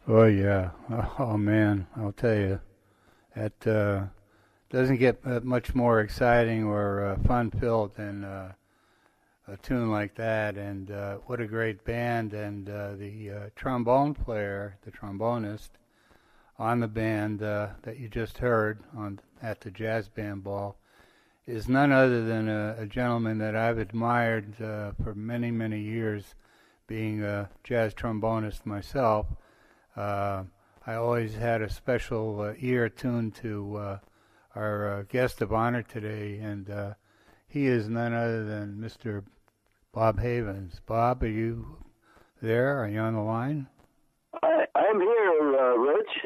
Oh yeah. Oh man, I'll tell you that doesn't get much more exciting or fun-filled than a tune like that. And what a great band! And the trombone player, the trombonist on the band that you just heard on at the jazz band ball is none other than a gentleman that I've admired for many, many years, being a jazz trombonist myself. Uh, I always had a special ear tuned to our guest of honor today, and he is none other than Mr. Bob Havens. Bob, are you there? Are you on the line? I'm here, Rich.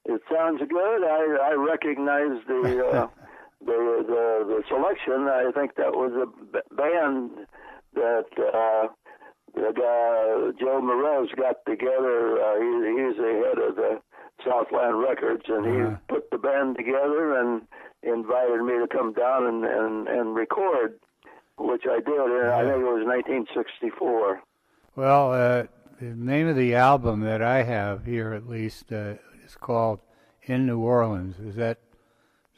It sounds good. I recognize the selection. I think that was a band that the guy Joe Moroz got together. He's the head of the Southland Records, and he put the band together and invited me to come down and record, which I did. And I think it was 1964. Well, the name of the album that I have here, at least, is called "In New Orleans." Does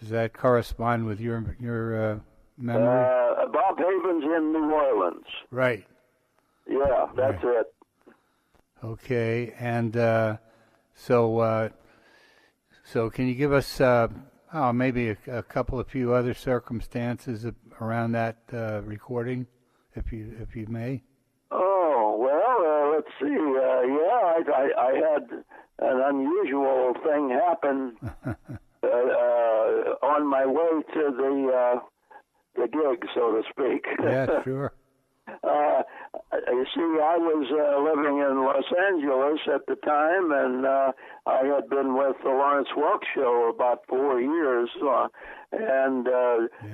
that correspond with your memory? Bob Havens in New Orleans. Right. Yeah, that's it. Okay, and so can you give us maybe a couple of few other circumstances around that recording, if you may? Oh well, let's see. I had an unusual thing happen on my way to the gig, so to speak. Yeah, sure. You see, I was living in Los Angeles at the time, and I had been with the Lawrence Welk Show about 4 years. Joe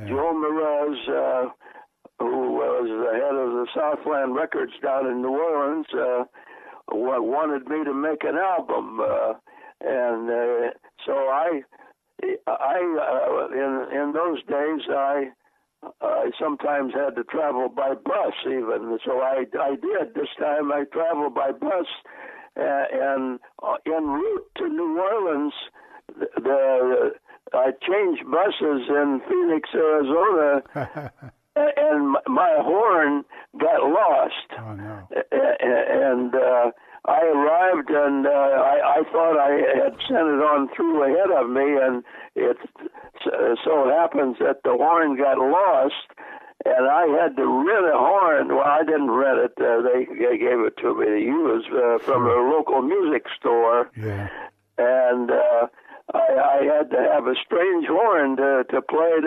Moroz, who was the head of the Southland Records down in New Orleans, wanted me to make an album, so I in those days I sometimes had to travel by bus even. So I did. This time I traveled by bus, and en route to New Orleans, I changed buses in Phoenix, Arizona, and my horn got lost. Oh, no. And I arrived, and I thought I had sent it on through ahead of me, and it so happens that the horn got lost, and I had to rent a horn. Well, I didn't rent it. They gave it to me to use from a local music store. Yeah. And I had to have a strange horn to play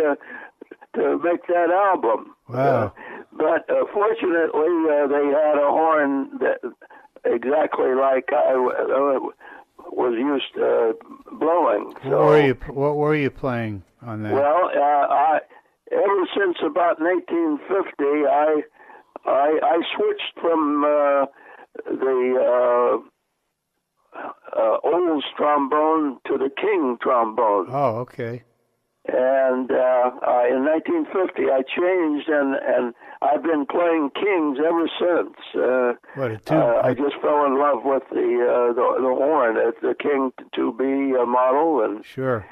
to make that album. Wow. But fortunately, they had a horn that exactly like I was used to blowing. So, what were you playing on that? Well, ever since about 1950, I switched from the Olds trombone to the King trombone. Oh, okay. And in 1950, I changed, and I've been playing Kings ever since. I just fell in love with the horn. It's the King 2B model, and sure.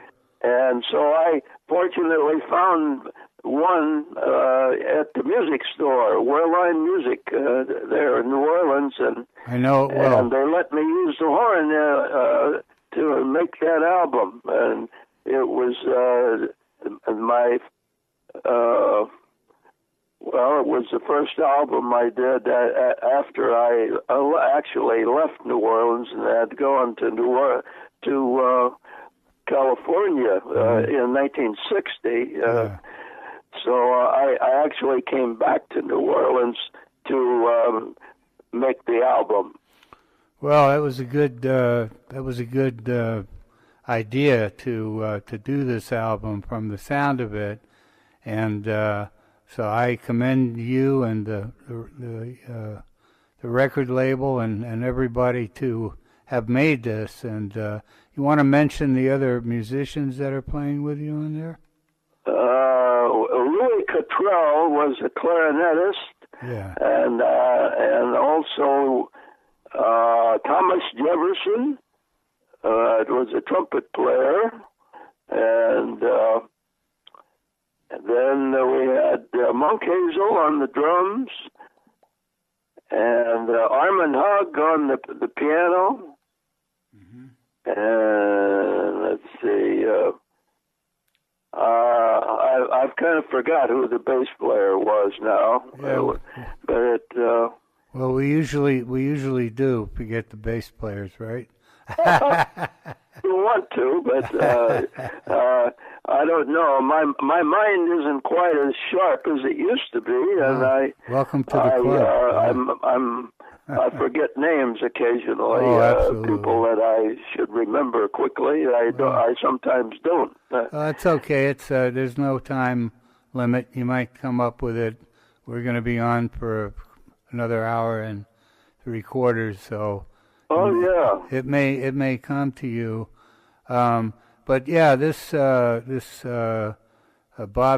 And so I fortunately found one at the music store, Wehrlein Music, there in New Orleans, and I know it well. And they let me use the horn to make that album, and it was my it was the first album I did after I actually left New Orleans and had gone to California in 1960. So I actually came back to New Orleans to make the album. Well, that was a good idea to do this album from the sound of it, and so I commend you and the record label and everybody to have made this. And you want to mention the other musicians that are playing with you on there? Louis Cottrell was a clarinetist, yeah, and also Thomas Jefferson was a trumpet player, and then we had Monk Hazel on the drums, and Armin Hug on the piano, and let's see, I've kind of forgot who the bass player was now, but well, we usually do forget the bass players, right? You want to, but I don't know. My mind isn't quite as sharp as it used to be, and welcome to the club. I forget names occasionally. Absolutely. People that I should remember quickly. I sometimes don't. It's okay. It's there's no time limit. You might come up with it. We're going to be on for another hour and 3/4, so. Oh yeah. It may come to you, but yeah, this Bob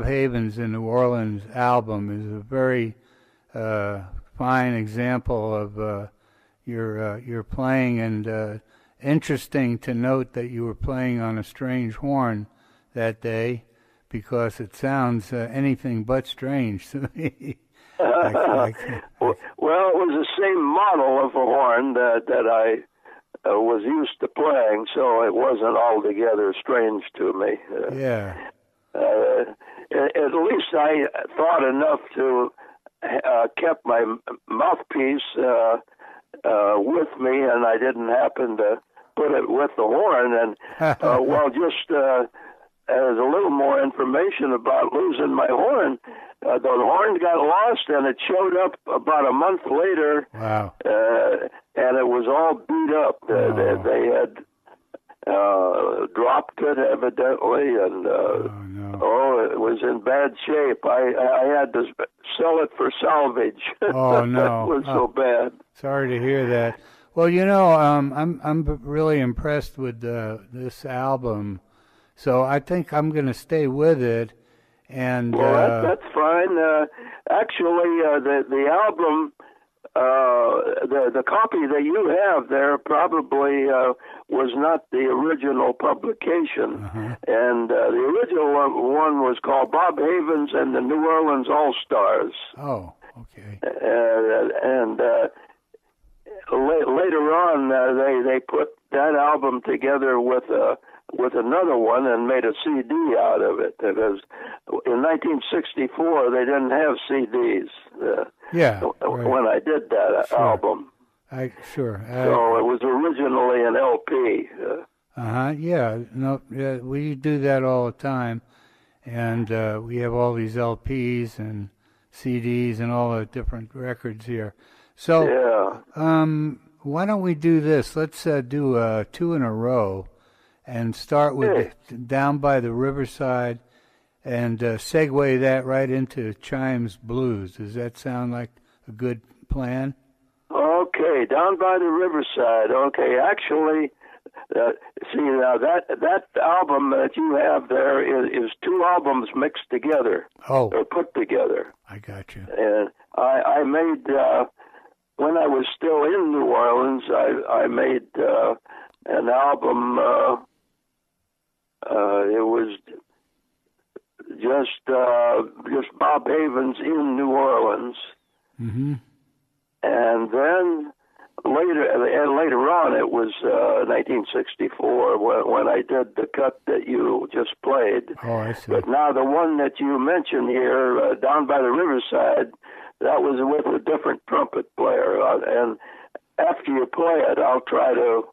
Havens in New Orleans album is a very fine example of your playing, and interesting to note that you were playing on a strange horn that day, because it sounds anything but strange to me. Well, it was the same model of a horn that I was used to playing, so it wasn't altogether strange to me. At least I thought enough to kept my mouthpiece with me, and I didn't happen to put it with the horn. And just as a little more information about losing my horn. The horn got lost, and it showed up about a month later. Wow. And it was all beat up. They had dropped it, evidently, and it was in bad shape. I had to sell it for salvage. Oh, no. It was so bad. Sorry to hear that. Well, I'm really impressed with this album, so I think I'm going to stay with it. And that's fine. Actually, the album, the copy that you have there probably was not the original publication, and the original one was called Bob Havens and the New Orleans All Stars. Oh, okay. And later on, they put that album together with another one and made a CD out of it. Because in 1964 they didn't have CDs. When I did that album. So it was originally an LP. We do that all the time, and we have all these LPs and CDs and all the different records here. So why don't we do this? Let's do 2 in a row. And start with Down by the Riverside, and segue that right into Chimes Blues. Does that sound like a good plan? Okay, Down by the Riverside. Okay, actually, see now that album that you have there is 2 albums mixed together. Or put together. I got you. And I made when I was still in New Orleans, I made an album. It was just Bob Havens in New Orleans, and then later on it was 1964 when I did the cut that you just played. Oh, I see. But now the one that you mentioned here, Down by the Riverside, that was with a different trumpet player, and after you play it, I'll try to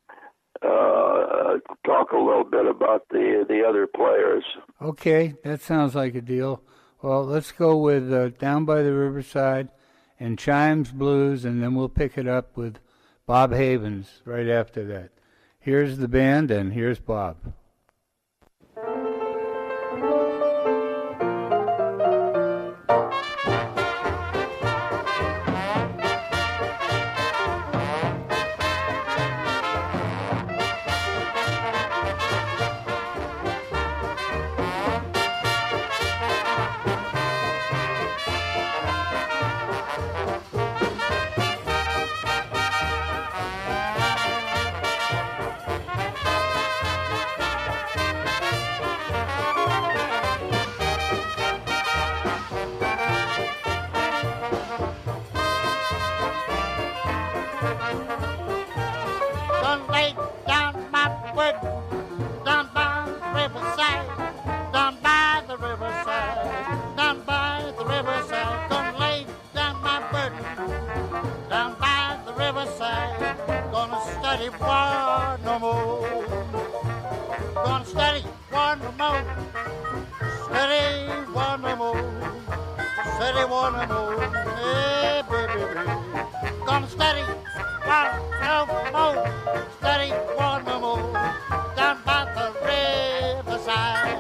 talk a little bit about the other players. Okay, that sounds like a deal. Well, let's go with Down by the Riverside and Chimes Blues, and then we'll pick it up with Bob Havens right after that. Here's the band, and here's Bob. study one no more. Gonna study one no more. Study one no more. Study one no more. Hey, baby. Gonna study one no more. Study one no more. Down by the riverside.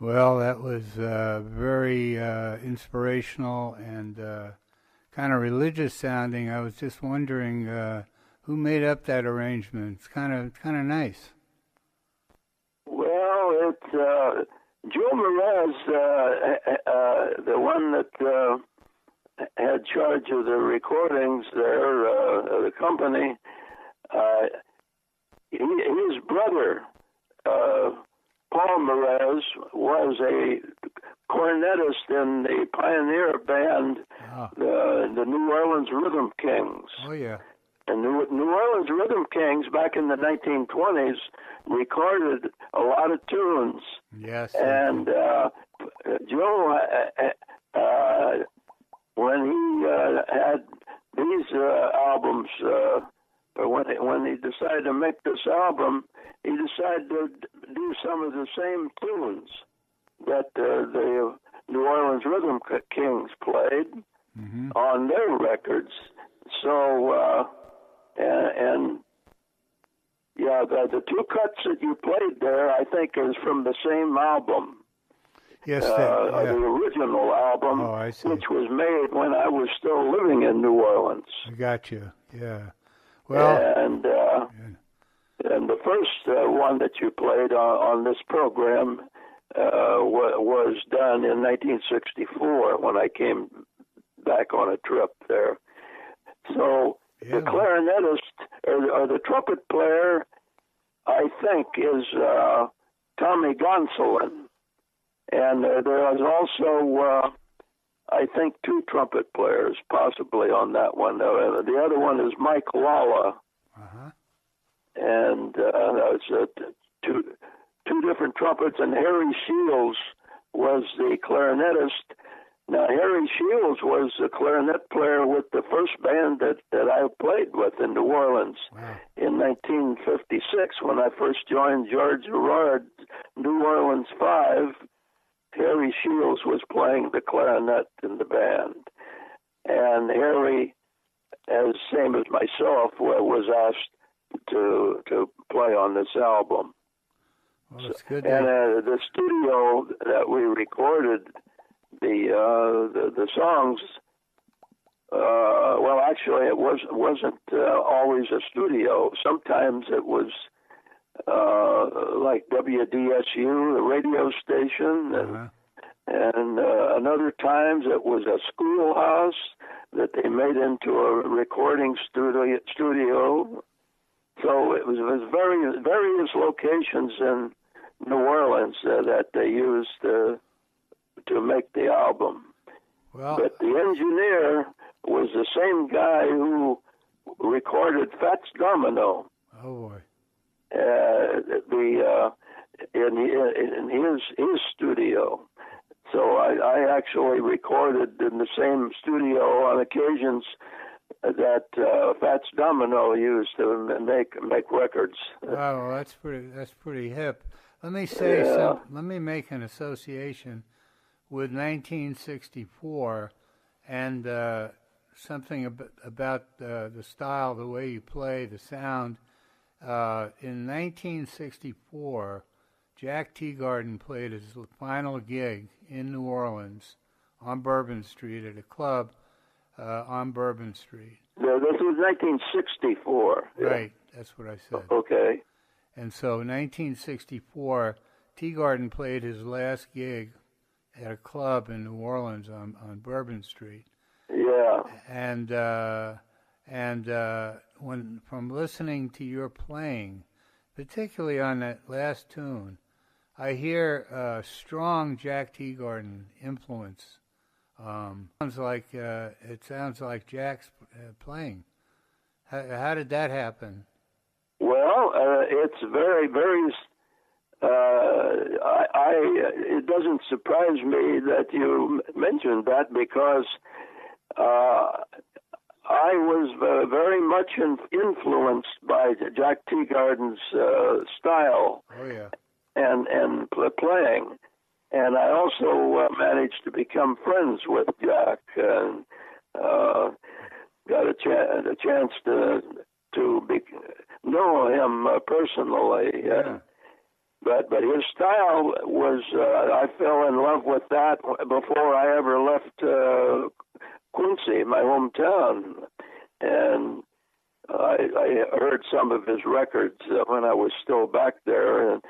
Well, that was very inspirational and kind of religious sounding. I was just wondering who made up that arrangement. It's kind of nice. Well, it's Joe Mraz, the one that had charge of the recordings there, of the company. His brother, Paul Mraz, was a cornetist in the pioneer band, the New Orleans Rhythm Kings. Oh, yeah. And New Orleans Rhythm Kings, back in the 1920s, recorded a lot of tunes. Yes. And Joe, when he had these albums, or when he decided to make this album, he decided to do some of the same tunes that the New Orleans Rhythm Kings played on their records. So, and yeah, the two cuts that you played there, I think, is from the same album. Yes, the original album, which was made when I was still living in New Orleans. I got you. Yeah. Well, and the first one that you played on this program was done in 1964 when I came back on a trip there. So the clarinetist or the trumpet player, I think, is Tommy Gonsolin. And there is also, I think, two trumpet players possibly on that one. The other one is Mike Lalla. And that's two different trumpets. And Harry Shields was the clarinetist. Now, Harry Shields was the clarinet player with the first band that I played with in New Orleans in 1956 when I first joined George Gerard's New Orleans Five. Harry Shields was playing the clarinet in the band. And Harry, as same as myself, was asked to play on this album. Well, that's good. And the studio that we recorded the songs, well, actually, it wasn't always a studio. Sometimes it was like WDSU, the radio station, and another times it was a schoolhouse that they made into a recording studio. So it was various locations in New Orleans that they used to make the album. Well, but the engineer was the same guy who recorded Fats Domino. Oh boy. In his studio. So I actually recorded in the same studio on occasions that Fats Domino used to make records. Wow, well, that's pretty hip. Let me say let me make an association with 1964 and something about the style, the way you play, the sound. In 1964, Jack Teagarden played his final gig in New Orleans on Bourbon Street at a club on Bourbon Street. Yeah, this was 1964. Right, that's what I said. Okay. And so 1964, Teagarden played his last gig at a club in New Orleans on Bourbon Street. Yeah. And when from listening to your playing, particularly on that last tune, I hear strong Jack Teagarden influence. It sounds like Jack's playing. How did that happen? Well, it's very, very. It doesn't surprise me that you mentioned that because I was very much influenced by Jack Teagarden's style. Oh yeah. And playing, and I also managed to become friends with Jack and got a chance to know him personally. Yeah. but his style was, I fell in love with that before I ever left Quincy, my hometown. And I heard some of his records when I was still back there. And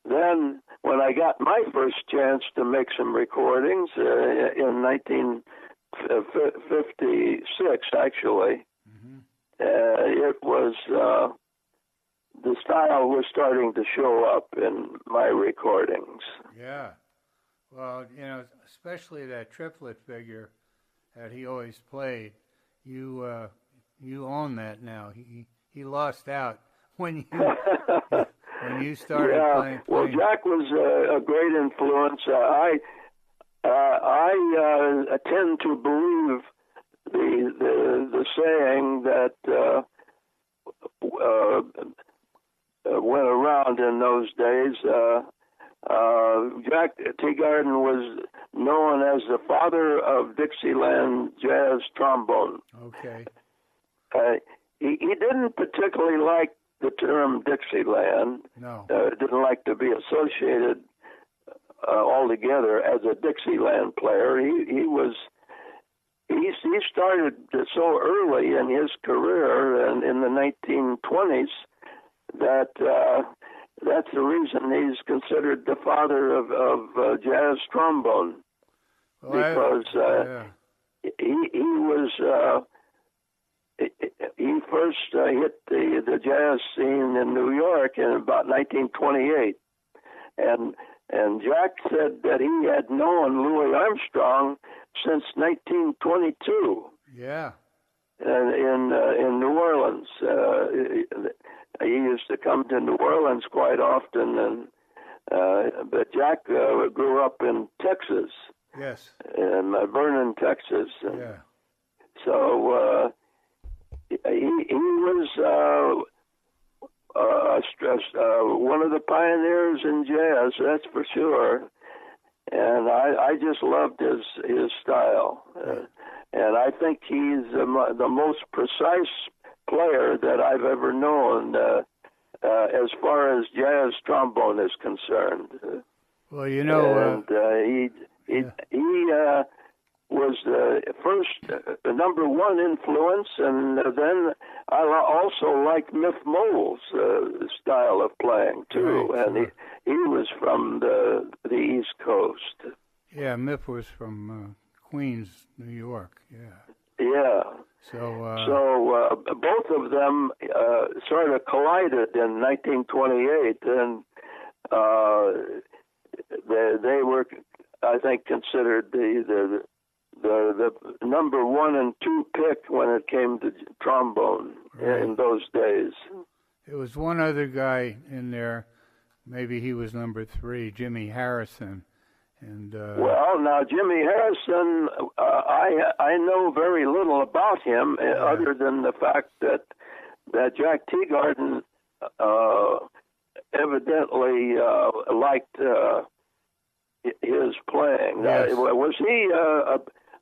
then when I got my first chance to make some recordings in 1956, actually, it was... the style was starting to show up in my recordings. Yeah. Well, especially that triplet figure that he always played. You own that now. He lost out when you started playing. Well, Jack was a great influence. I tend to believe the saying that went around in those days. Jack Teagarden was known as the father of Dixieland jazz trombone. Okay. He didn't particularly like the term Dixieland. No. Didn't like to be associated altogether as a Dixieland player. He started so early in his career and in the 1920s that that's the reason he's considered the father of jazz trombone, because he was he first hit the jazz scene in New York in about 1928, and Jack said that he had known Louis Armstrong since 1922. Yeah. In New Orleans. He used to come to New Orleans quite often, and but Jack grew up in Texas. Yes. In Vernon, Texas. Yeah. So he was one of the pioneers in jazz, that's for sure. And I just loved his style. And I think he's the most precise player that I've ever known as far as jazz trombone is concerned. Well, he was the first number one influence, and then I also like Miff Mole's style of playing too. Right, and he was from the East Coast. Yeah, Miff was from Queens, New York. Yeah. Yeah. So both of them sort of collided in 1928, and they were, I think, considered the number 1 and 2 pick when it came to trombone in those days. There was one other guy in there, maybe he was number 3, Jimmy Harrison. And well, now Jimmy Harrison, I know very little about him other than the fact that Jack Teagarden evidently liked his playing. Yes. Was he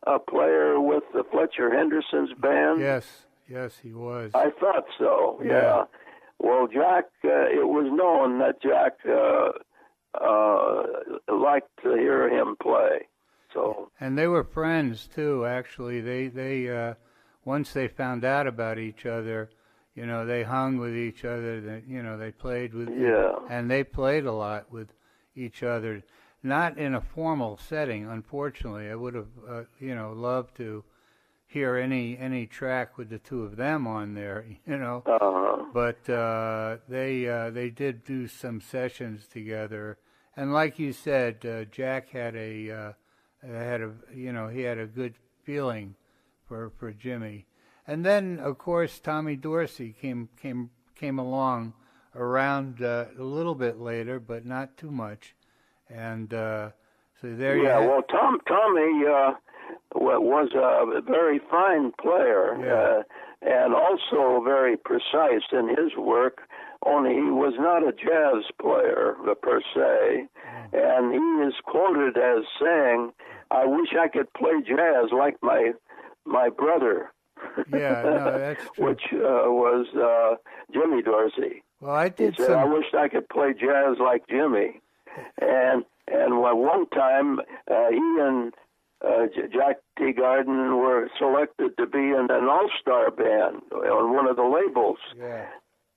a player with the Fletcher Henderson's band? Yes, he was. I thought so. Yeah. Well, Jack, it was known that Jack liked to hear him play. So. And they were friends too. Actually, they once they found out about each other, they hung with each other. They played with. Yeah. And they played a lot with each other. Not in a formal setting, unfortunately. I would have, loved to hear any track with the two of them on there, But they did do some sessions together, and like you said, Jack had he had a good feeling for Jimmy, and then of course Tommy Dorsey came along around a little bit later, but not too much. And so there you well, Tommy was a very fine player, and also very precise in his work, only he was not a jazz player per se. And he is quoted as saying, "I wish I could play jazz like my brother." Yeah, no, that's true. Which was Jimmy Dorsey. Well, I He did said, "I wished I could play jazz like Jimmy." And one time he and Jack Teagarden were selected to be in an all-star band on one of the labels. Yeah.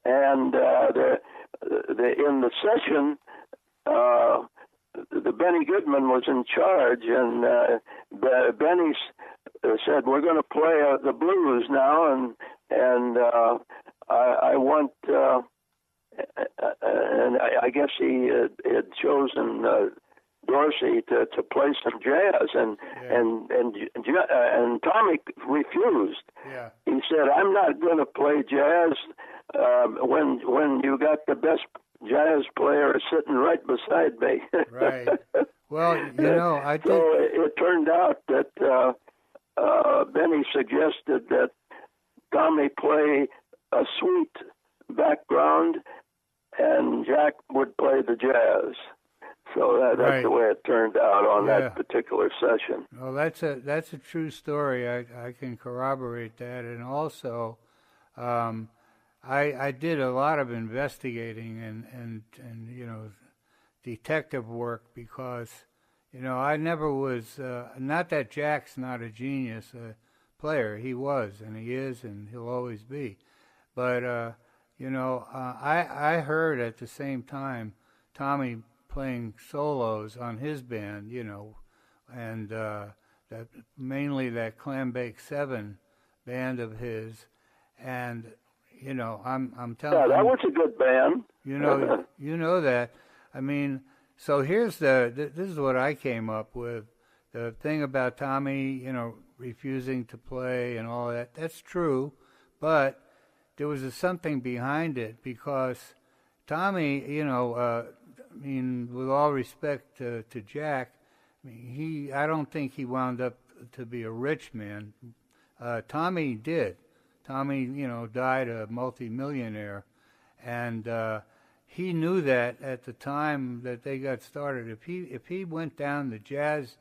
And in the session, the Benny Goodman was in charge, and Benny said, "We're going to play the blues now, and I want." And I guess he had chosen Dorsey to play some jazz, and Tommy refused. Yeah. He said, "I'm not going to play jazz when you got the best jazz player sitting right beside me." Right. Well, I did. So it turned out that Benny suggested that Tommy play a sweet background, and Jack would play the jazz. So that's Right. the way it turned out on that particular session. Well, that's a true story. I can corroborate that, and also, I did a lot of investigating and detective work because I never was not that Jack's not a genius player. He was, and he is, and he'll always be. But I heard at the same time Tommy playing solos on his band, and that mainly that Clambake 7 band of his, and I'm telling you, that was a good band. you know that. I mean, so here's this is what I came up with. The thing about Tommy, refusing to play and all that. That's true, but there was something behind it because Tommy, with all respect to Jack, I don't think he wound up to be a rich man. Tommy did. Tommy, died a multimillionaire, and he knew that at the time that they got started. If he went down the jazz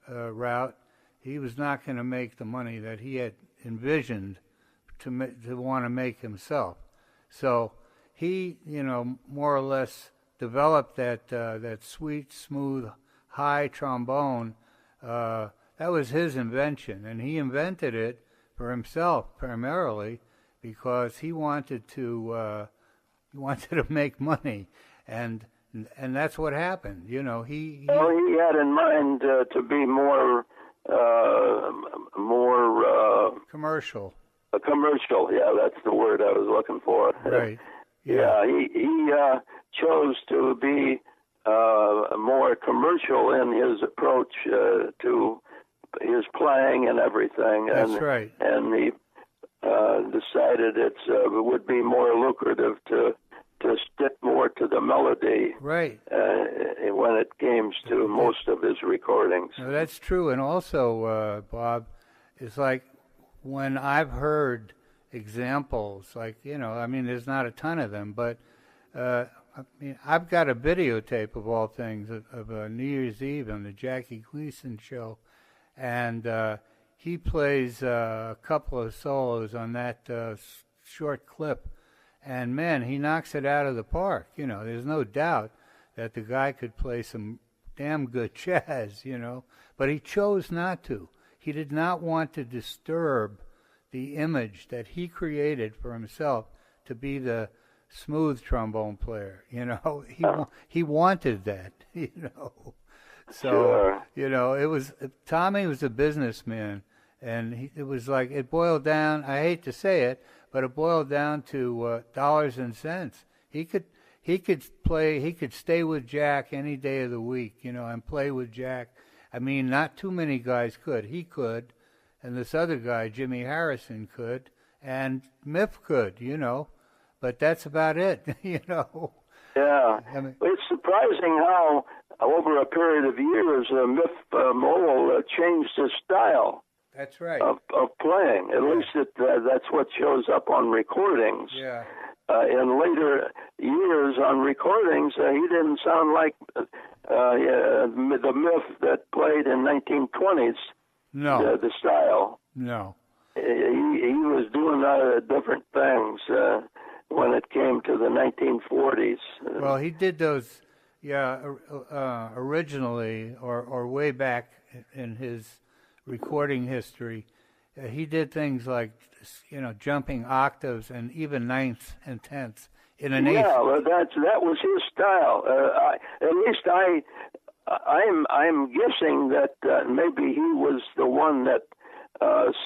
route, he was not going to make the money that he had envisioned to want to make himself. So he, more or less developed that sweet, smooth, high trombone. That was his invention, and he invented it for himself primarily because he wanted to make money, and that's what happened. He had in mind to be more commercial. A commercial, yeah, that's the word I was looking for. Right. Yeah, he chose to be more commercial in his approach to his playing and everything. That's right. And he decided it would be more lucrative to stick more to the melody. Right. When it came to most of his recordings. No, that's true, and also, Bob, it's like when I've heard examples, like, there's not a ton of them, but I've got a videotape of all things of New Year's Eve on the Jackie Gleason show, and he plays a couple of solos on that short clip, and man, he knocks it out of the park. There's no doubt that the guy could play some damn good jazz, but he chose not to. He did not want to disturb the image that he created for himself to be the smooth trombone player. He wanted that. So sure. It was Tommy was a businessman, and it was like it boiled down. I hate to say it, but it boiled down to dollars and cents. He could play. He could stay with Jack any day of the week, and play with Jack. I mean, not too many guys could. He could, and this other guy, Jimmy Harrison, could, and Miff could, but that's about it, Yeah. I mean, It's surprising how, over a period of years, Miff Mole changed his style. That's right. Of playing. At least that's what shows up on recordings. Yeah. In later years on recordings, he didn't sound like the Miff that played in 1920s. No. The style. No. he was doing different things when it came to the 1940s. Well, he did those, originally or way back in his recording history. He did things like, jumping octaves and even ninths and tenths in an eighth. Yeah, well, that was his style. I'm guessing that maybe he was the one that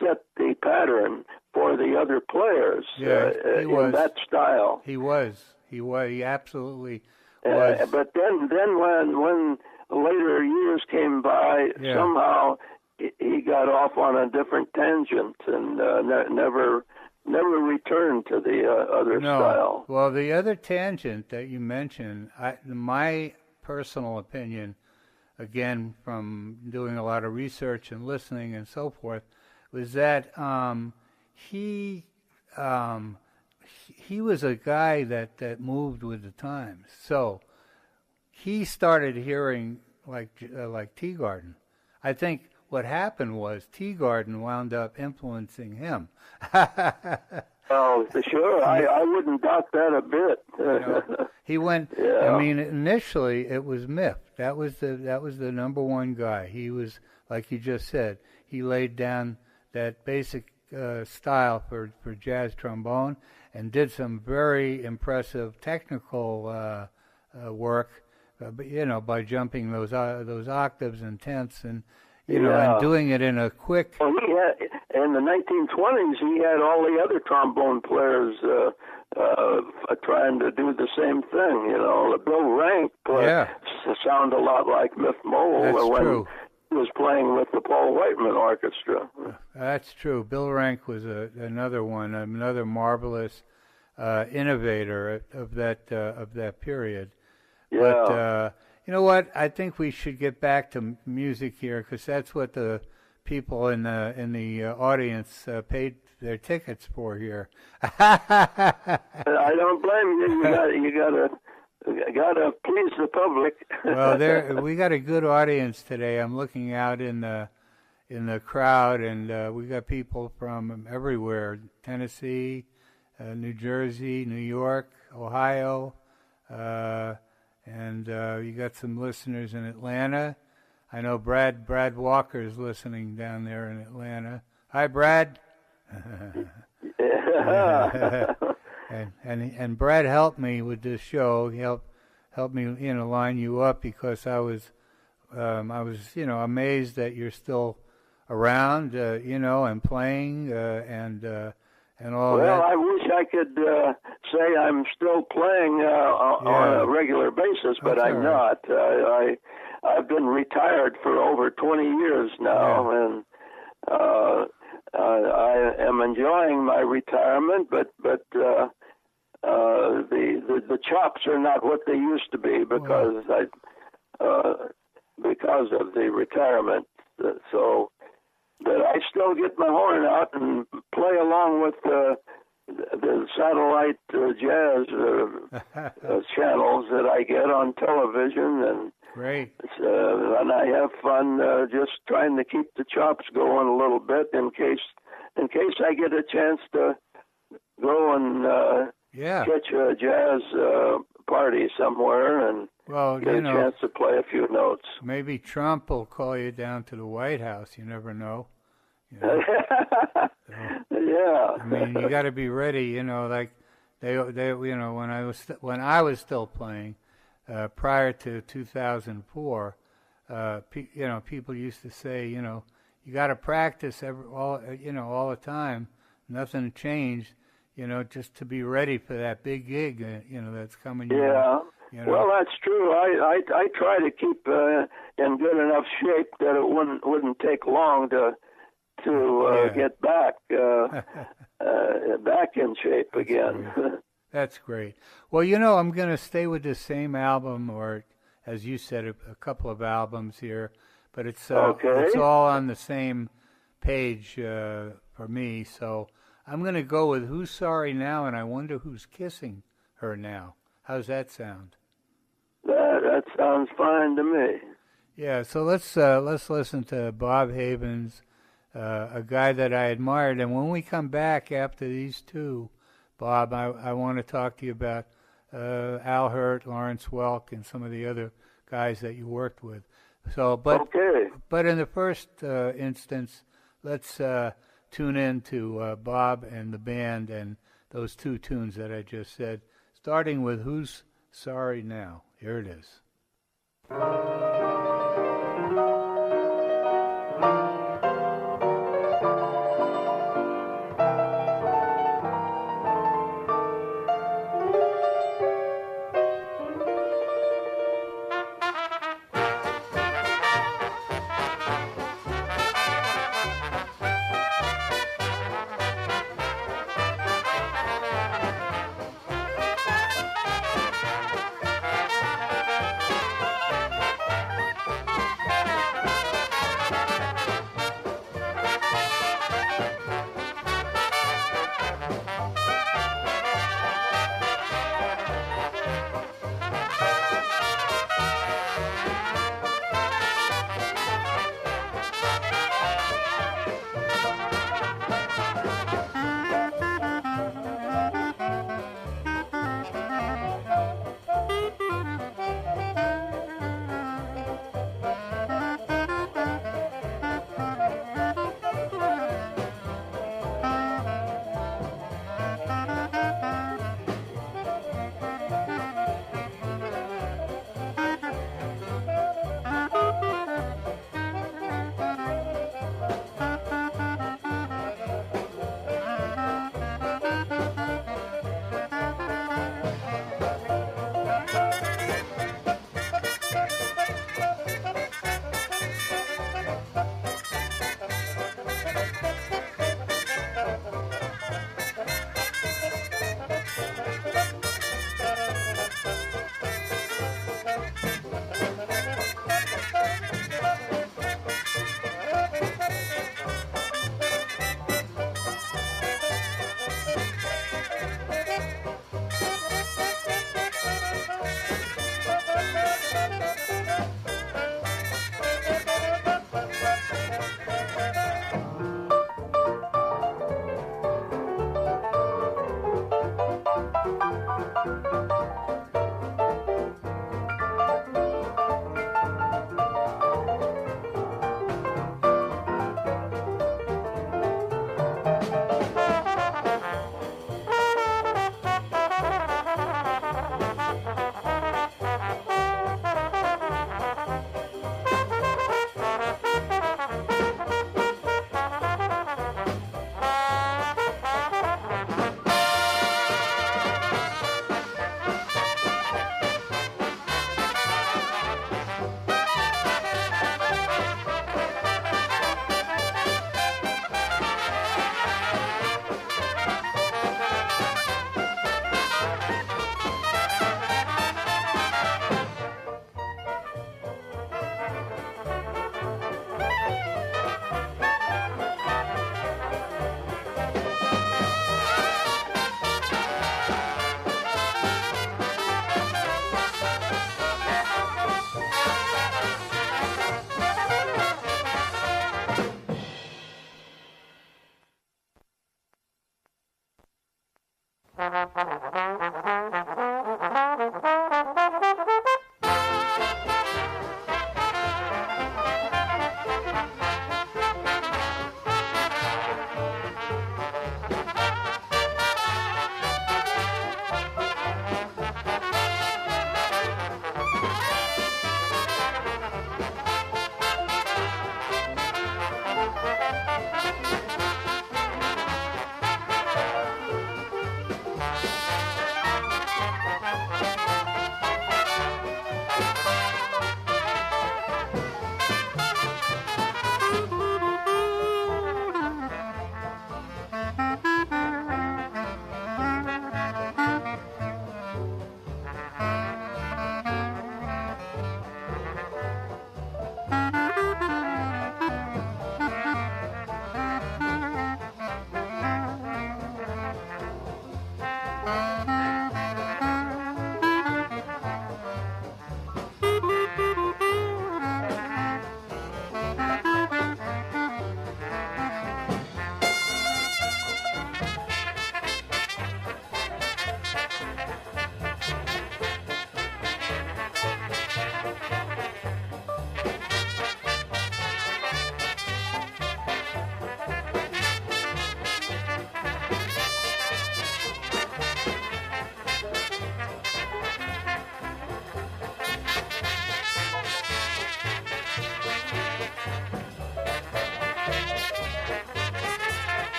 set the pattern for the other players. He was. In that style. He was. He absolutely was. But then when later years came by, somehow he got off on a different tangent and never returned to the other style. Well, the other tangent that you mentioned, my personal opinion, again from doing a lot of research and listening and so forth, was that he was a guy that moved with the times. So he started hearing like Teagarden. I think what happened was Teagarden wound up influencing him. Oh, for sure. I wouldn't doubt that a bit. He went. Yeah. I mean, initially it was Miff. That was the number one guy. He was, like you just said, he laid down that basic style for jazz trombone and did some very impressive technical work. By jumping those octaves and tenths and and doing it in a quick. Well, he had, in the 1920s, he had all the other trombone players trying to do the same thing. Bill Rank sound a lot like Miff Mole when he was playing with the Paul Whiteman Orchestra. That's true. Bill Rank was another one, another marvelous innovator of that period. Yeah. But you know what? I think we should get back to music here because that's what the people in the audience paid their tickets for here. I don't blame you. You gotta please the public. Well, we got a good audience today. I'm looking out in the crowd, and we got people from everywhere: Tennessee, New Jersey, New York, Ohio. And you got some listeners in Atlanta. I know Brad Walker is listening down there in Atlanta. Hi, Brad. and Brad helped me with this show. He helped me line you up because I was amazed that you're still around and playing and all that. Well, I wish I could say I'm still playing on a regular basis, but I'm not. I've been retired for over 20 years now, and I am enjoying my retirement. But the chops are not what they used to be because because of the retirement. So. But I still get my horn out and play along with the satellite jazz channels that I get on television, and great. And I have fun just trying to keep the chops going a little bit in case I get a chance to go and catch a jazz party somewhere and get a chance to play a few notes. Maybe Trump will call you down to the White House. You never know. Yeah. I mean, you got to be ready. Like they when I was still playing prior to 2004. People used to say, you got to practice all the time. Nothing changed. Just to be ready for that big gig, that's coming. Yeah. Well, that's true. I try to keep in good enough shape that it wouldn't take long to get back in shape again. That's great. Well, I'm going to stay with the same album, or as you said, a couple of albums here, but it's all on the same page for me. So I'm going to go with Who's Sorry Now, and I wonder who's kissing her now. How's that sound? That sounds fine to me. Yeah, so let's listen to Bob Havens' a guy that I admired. And when we come back after these two, Bob, I want to talk to you about Al Hurt, Lawrence Welk, and some of the other guys that you worked with. So, Okay. but in the first instance, let's tune in to Bob and the band and those two tunes that I just said, starting with Who's Sorry Now? Here it is.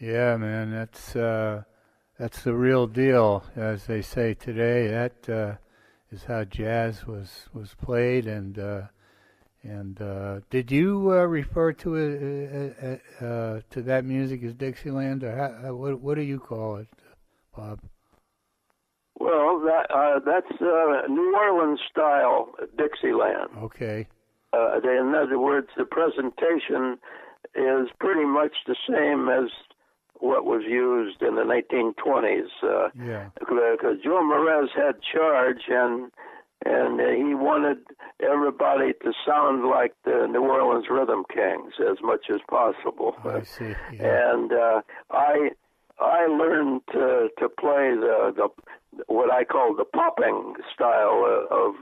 Yeah, man, that's the real deal, as they say today. That is how jazz was played, and did you refer to it to that music as Dixieland, or what do you call it, Bob? Well, that's New Orleans style Dixieland. Okay. In other words, the presentation is pretty much the same as what was used in the 1920s. Yeah. Because Joe Morez had charge, and he wanted everybody to sound like the New Orleans Rhythm Kings as much as possible. I see. Yeah. And I learned to play the what I call the popping style of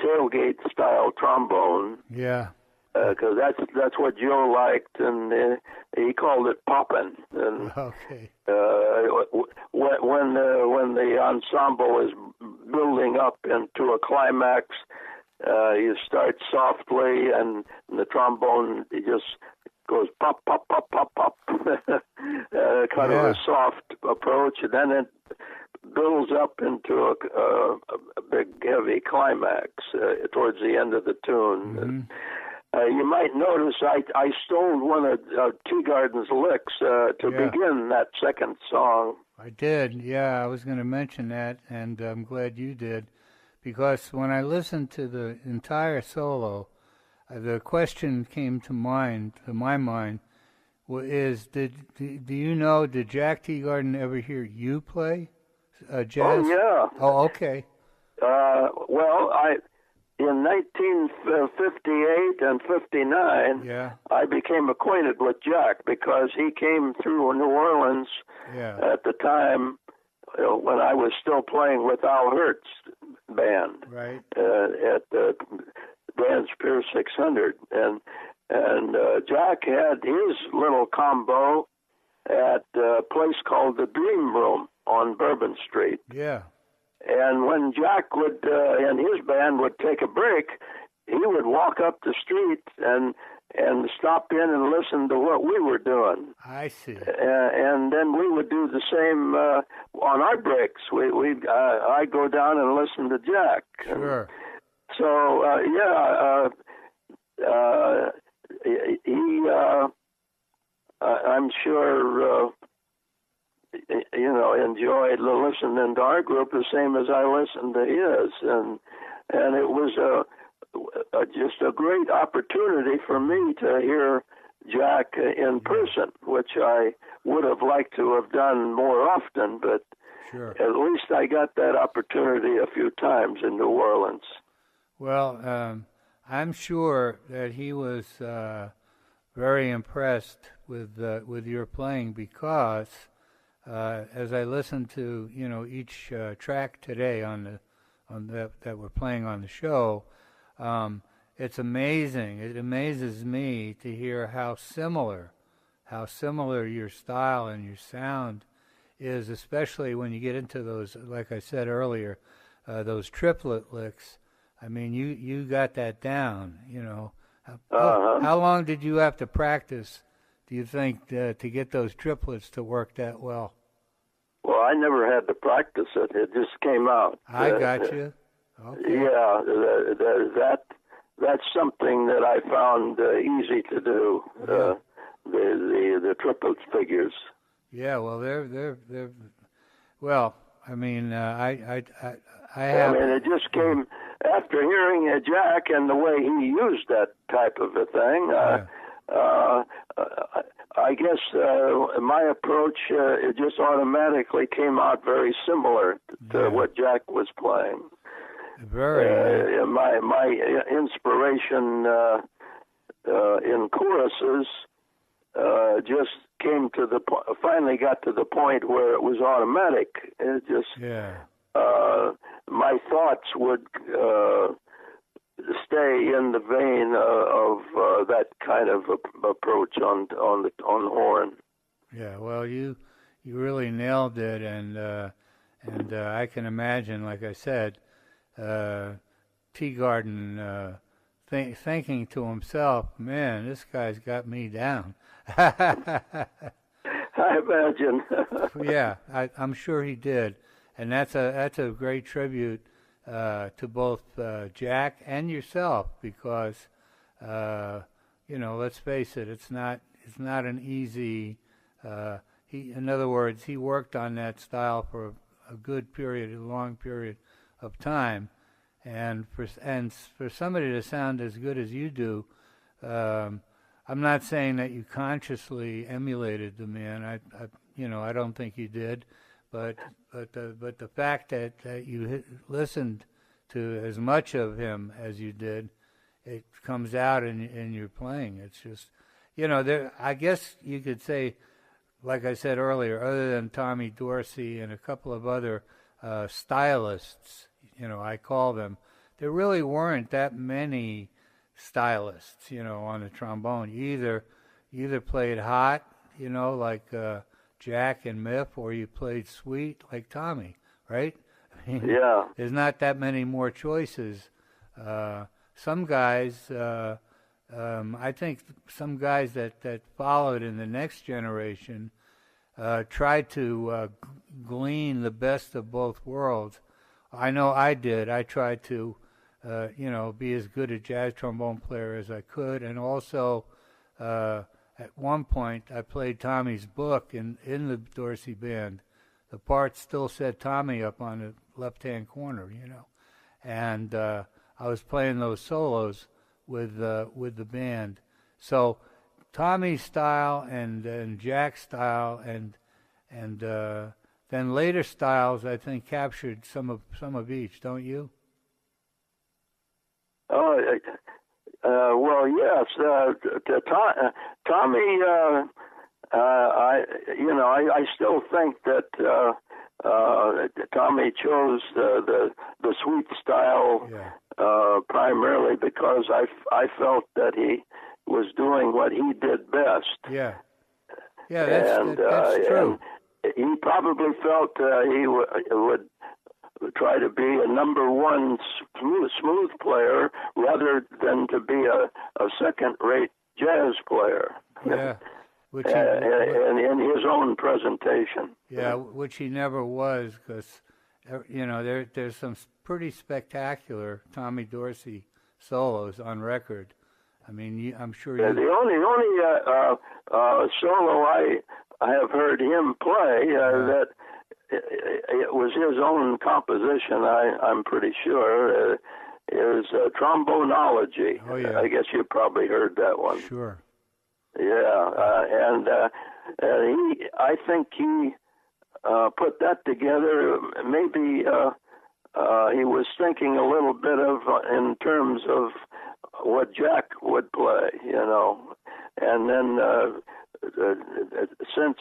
tailgate style trombone. Yeah. Because that's what Joe liked, and he called it poppin'. And okay. When the ensemble is building up into a climax, you start softly, and the trombone just goes pop, pop, pop, pop, pop, kind of a soft approach, and then it builds up into a big, heavy climax towards the end of the tune. Mm-hmm. You might notice I stole one of Teagarden's licks to begin that second song. I did, yeah. I was going to mention that, and I'm glad you did, because when I listened to the entire solo, the question came to my mind, is do you know, did Jack Teagarden ever hear you play jazz? Oh, yeah. Oh, okay. Well, in 1958 and 59, I became acquainted with Jack because he came through New Orleans at the time when I was still playing with Al Hurt's band at the Dan's Pier 600. And Jack had his little combo at a place called the Dream Room on Bourbon Street. Yeah. And when Jack would and his band would take a break, he would walk up the street and stop in and listen to what we were doing. I see. And then we would do the same on our breaks. I'd go down and listen to Jack. Sure. So he I'm sure. Enjoyed listening to our group the same as I listened to his, and it was just a great opportunity for me to hear Jack in person, which I would have liked to have done more often, but at least I got that opportunity a few times in New Orleans. Well, I'm sure that he was very impressed with your playing, because as I listened to each track today that we're playing on the show, it's amazing. It amazes me to hear how similar your style and your sound is, especially when you get into those, like I said earlier, those triplet licks. I mean, you got that down. How long did you have to practice, do you think, to get those triplets to work that well? Well, I never had to practice it. It just came out. I got you. Okay. Yeah, that's something that I found easy to do. The triplet figures. Yeah, well, they're well. I mean, I have. I mean, it just came after hearing Jack and the way he used that type of a thing. I guess my approach it just automatically came out very similar to what Jack was playing. Very. My inspiration in choruses just came to finally got to the point where it was automatic. It just my thoughts would stay in the vein of that kind of approach on the horn. Yeah, well, you really nailed it, and I can imagine, like I said, Teagarden thinking to himself, "Man, this guy's got me down." I imagine. Yeah, I'm sure he did, and that's a great tribute to both Jack and yourself, because let's face it, it's not an easy. In other words, he worked on that style for a good period, a long period of time, and for somebody to sound as good as you do. I'm not saying that you consciously emulated the man. I don't think you did, but the fact that you listened to as much of him as you did, it comes out in your playing. It's just, I guess you could say, like I said earlier, other than Tommy Dorsey and a couple of other stylists, I call them, there really weren't that many stylists, on the trombone. You either played hot, like Jack and Miff, or you played sweet like Tommy, right? I mean, yeah. There's not that many more choices. Some guys, I think some guys that followed in the next generation tried to glean the best of both worlds. I know I did. I tried to be as good a jazz trombone player as I could, and also at one point I played Tommy's book in the Dorsey band. The part still said Tommy up on the left-hand corner, and I was playing those solos with the band. So Tommy's style and Jack's style and then later styles, I think, captured some of each, don't you? Oh, well, yes. Tommy, I still think that Tommy chose the sweet style primarily because I felt that he was doing what he did best. Yeah, that's true. And he probably felt he would try to be a number one smooth player rather than to be a second-rate jazz player. Yeah, which and in his own presentation. Yeah, which he never was, because there's some pretty spectacular Tommy Dorsey solos on record. I mean, I'm sure you. The only solo I have heard him play that. It was his own composition, I'm pretty sure, is Trombonology. Oh, yeah. I guess you probably heard that one. Sure. Yeah, and I think he put that together. Maybe he was thinking a little bit of in terms of what Jack would play, and then since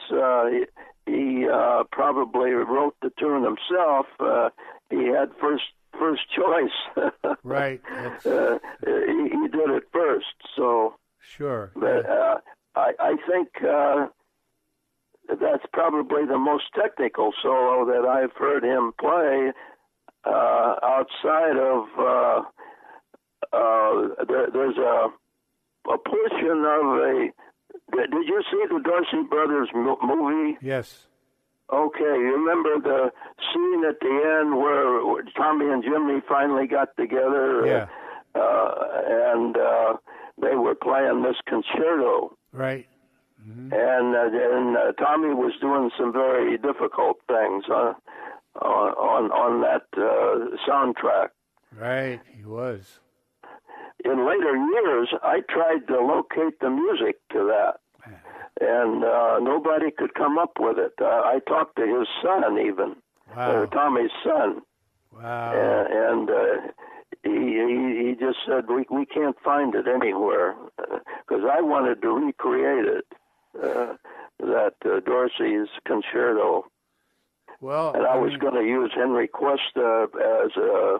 he probably wrote the tune himself, he had first choice. Right. He did it first, so. Sure. But I think that's probably the most technical solo that I've heard him play outside of. There's a portion of a. Did you see the Dorsey Brothers movie? Yes. Okay, you remember the scene at the end where Tommy and Jimmy finally got together? Yeah. And they were playing this concerto. Right. Mm-hmm. And Tommy was doing some very difficult things on that soundtrack. Right, he was. In later years, I tried to locate the music to that, and nobody could come up with it. I talked to his son, even. Wow. Tommy's son. Wow. And he just said, we can't find it anywhere, because I wanted to recreate it, that Dorsey's concerto. Well, and I was going to use Henry Quest to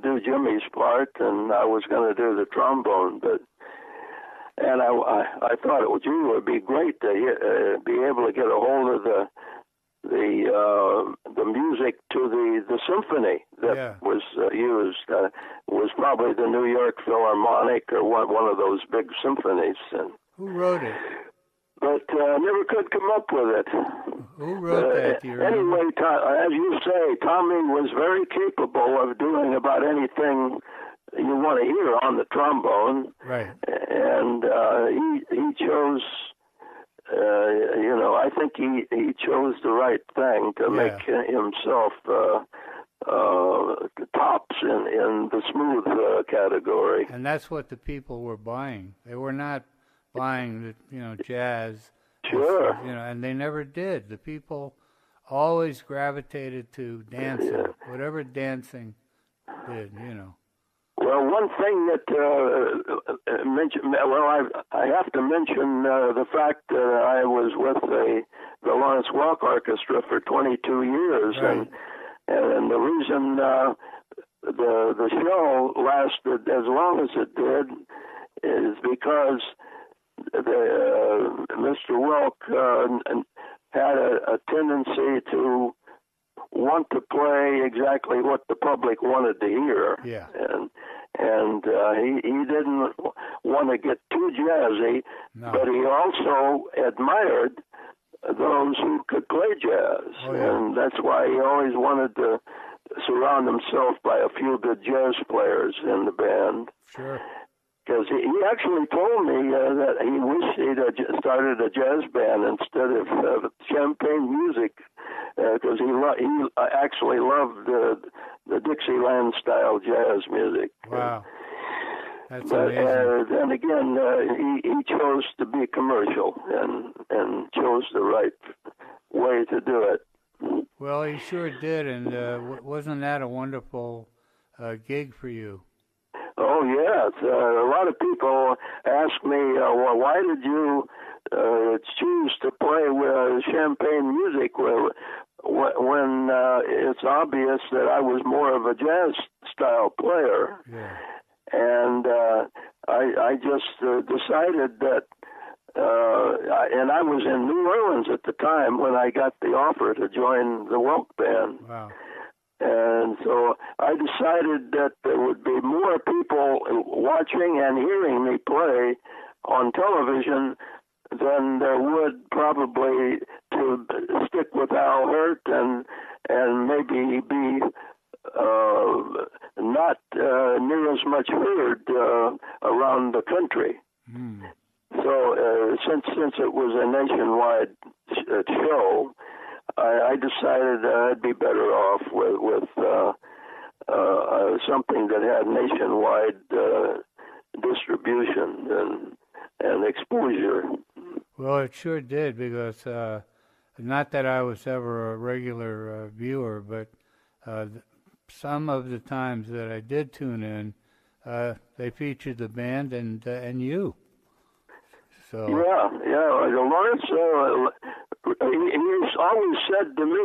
do Jimmy's part, and I was going to do the trombone. And I thought it would be great to be able to get a hold of the music to the symphony that was used. Was probably the New York Philharmonic or one of those big symphonies. And who wrote it? but never could come up with it. Who wrote that? Do you remember? Anyway, as you say, Tommy was very capable of doing about anything you want to hear on the trombone. Right. And he chose, I think he chose the right thing to make himself tops in the smooth category. And that's what the people were buying. They were not buying jazz. Sure. And they never did. The people always gravitated to dancing, whatever dancing did. Well, one thing that I have to mention the fact that I was with the Lawrence Welk Orchestra for 22 years, right. and the reason the show lasted as long as it did is because Mr. Welk had a tendency to want to play exactly what the public wanted to hear. Yeah. And he didn't want to get too jazzy, but he also admired those who could play jazz. Oh, yeah. And that's why he always wanted to surround himself by a few good jazz players in the band. Sure. Because he actually told me that he wished he'd started a jazz band instead of champagne music, because he actually loved the Dixieland style jazz music. Wow, that's but, amazing. Then again, he chose to be commercial and chose the right way to do it. Well, he sure did, and wasn't that a wonderful gig for you? Oh, yes. A lot of people ask me, well, why did you choose to play with champagne music when it's obvious that I was more of a jazz-style player? Yeah. And I just decided that, and I was in New Orleans at the time when I got the offer to join the Welk Band. Wow. And so I decided that there would be more people watching and hearing me play on television than there would probably to stick with Al Hirt and maybe be not near as much heard around the country. Mm. So since it was a nationwide show, I decided I'd be better off with something that had nationwide distribution and exposure. Well, it sure did, because not that I was ever a regular viewer, but some of the times that I did tune in, they featured the band and you. So yeah. Lawrence, he always said to me,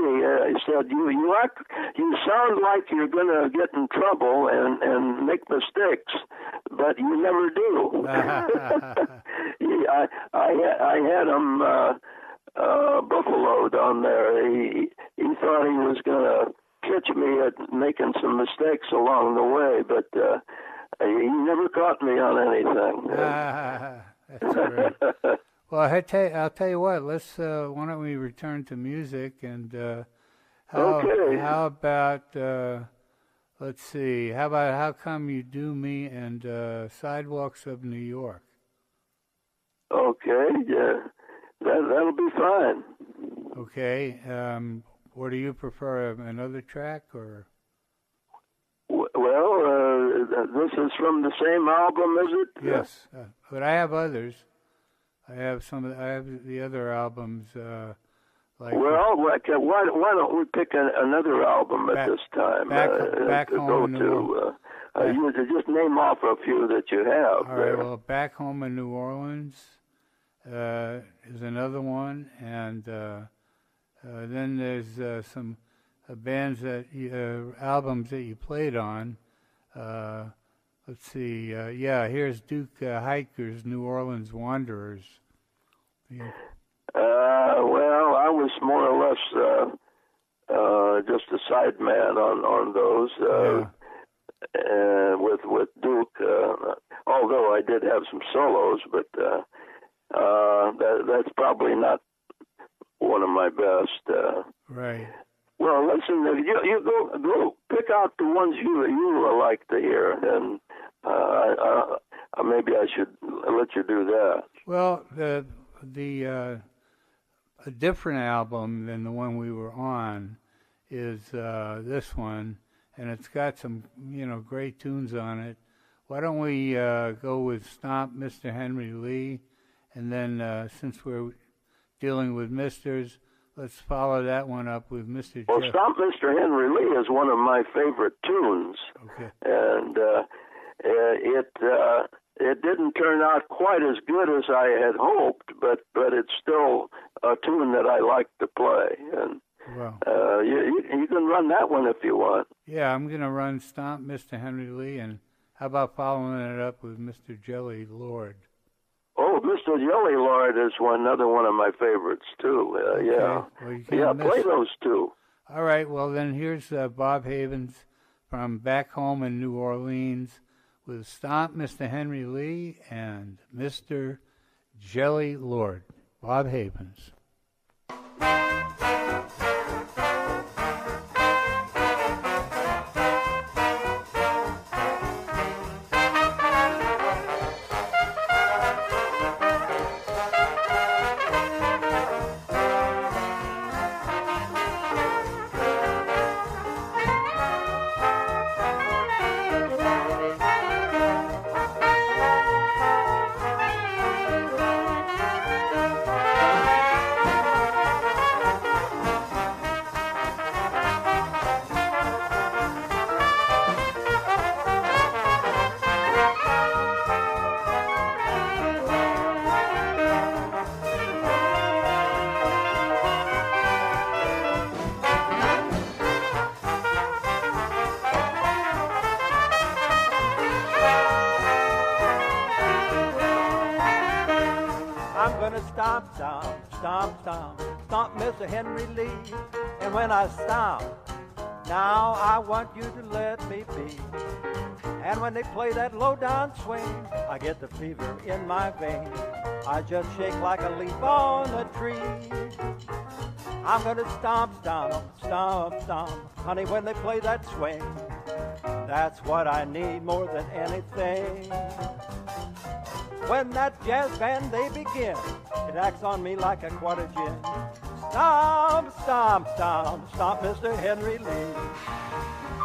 he said, you sound like you're going to get in trouble and make mistakes, but you never do. I had him buffaloed on there. He thought he was going to catch me at making some mistakes along the way, but he never caught me on anything. That's great. Well, I'll tell you what. Let's. Why don't we return to music and okay. How about let's see. How about How Come You Do Me and Sidewalks of New York? Okay. Yeah, that'll be fine. Okay. Or do you prefer another track or? Well, this is from the same album, is it? Yes, but I have others. I have the other albums. Why don't we pick another album at this time? Back to Home go to. You just name off a few that you have. All right. Well, Back Home in New Orleans is another one, and then there's some bands albums that you played on. Let's see. Here's Duke Hiker's New Orleans Wanderers. Yeah. Well, I was more or less just a sideman on those. With Duke, although I did have some solos, but that's probably not one of my best. Right. Well, listen, if you go pick out the ones you like to hear, and maybe I should let you do that. Well, a different album than the one we were on is this one, and it's got some great tunes on it. Why don't we go with Stomp Mr. Henry Lee, and then since we're dealing with misters, let's follow that one up with Mr. Well, Jeff. Stomp Mr. Henry Lee is one of my favorite tunes. Okay. And it didn't turn out quite as good as I had hoped, but it's still a tune that I like to play. And Wow. you can run that one if you want. Yeah, I'm going to run Stomp Mr. Henry Lee, and how about following it up with Mr. Jelly Lord? Oh, Mr. Jelly Lord is another one of my favorites, too. Yeah. Well, you can't play miss- those two. All right, well, then here's Bob Havens from back home in New Orleans with Stomp Mr. Henry Lee and Mr. Jelly Lord. Bob Havens. I'm gonna stomp, stomp, stomp, stomp, stomp Mr. Henry Lee. And when I stomp, now I want you to let me be. And when they play that low down swing, I get the fever in my veins. I just shake like a leaf on a tree. I'm gonna stomp, stomp, stomp, stomp. Honey, when they play that swing, that's what I need more than anything. When that jazz band they begin, it acts on me like a quart of gin. Stomp, stomp, stomp, stomp Mr. Henry Lee.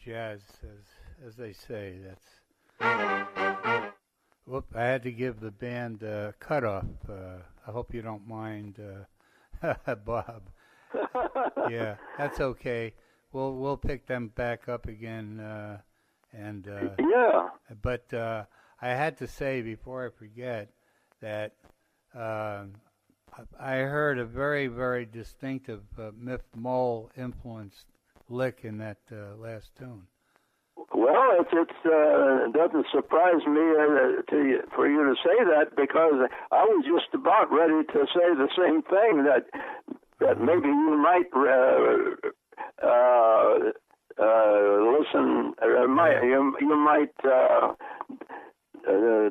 jazz, as they say. Whoop! I had to give the band a cutoff. I hope you don't mind, Bob. Yeah, that's okay. We'll pick them back up again. Yeah. But I had to say before I forget that I heard a very, very distinctive Miff Mole influenced lick in that last tune. Well, it doesn't surprise me for you to say that, because I was just about ready to say the same thing, that maybe you might listen. You might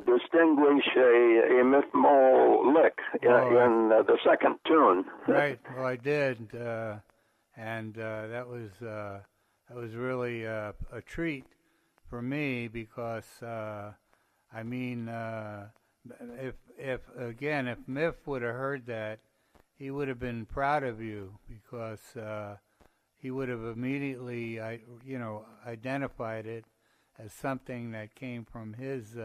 distinguish a Miff Mole lick in the second tune. Right. Well, I did, and that was really a treat for me, because I mean, if Miff would have heard that, he would have been proud of you, because he would have immediately, identified it as something that came from his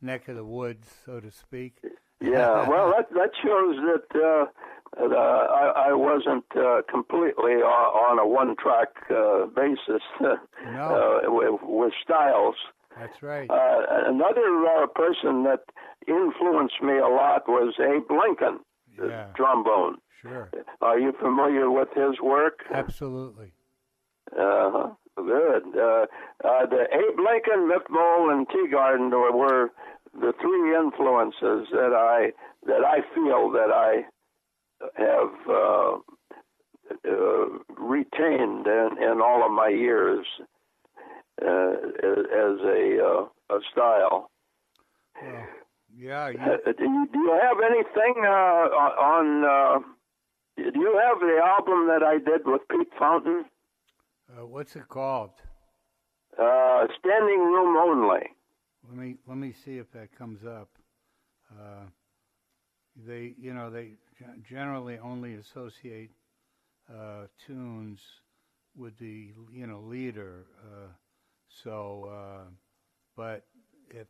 neck of the woods, so to speak. Yeah, well, that shows that I wasn't completely on a one-track basis with styles. That's right. Another person that influenced me a lot was Abe Lincoln, the trombone. Sure. Are you familiar with his work? Absolutely. Good. The Abe Lincoln, Miff Mole, and Teagarden were the three influences that I feel that I have retained in all of my years as a style. Well, yeah. Do you have anything on? Do you have the album that I did with Pete Fountain? What's it called? Standing Room Only. Let me see if that comes up. They generally only associate tunes with the leader. But if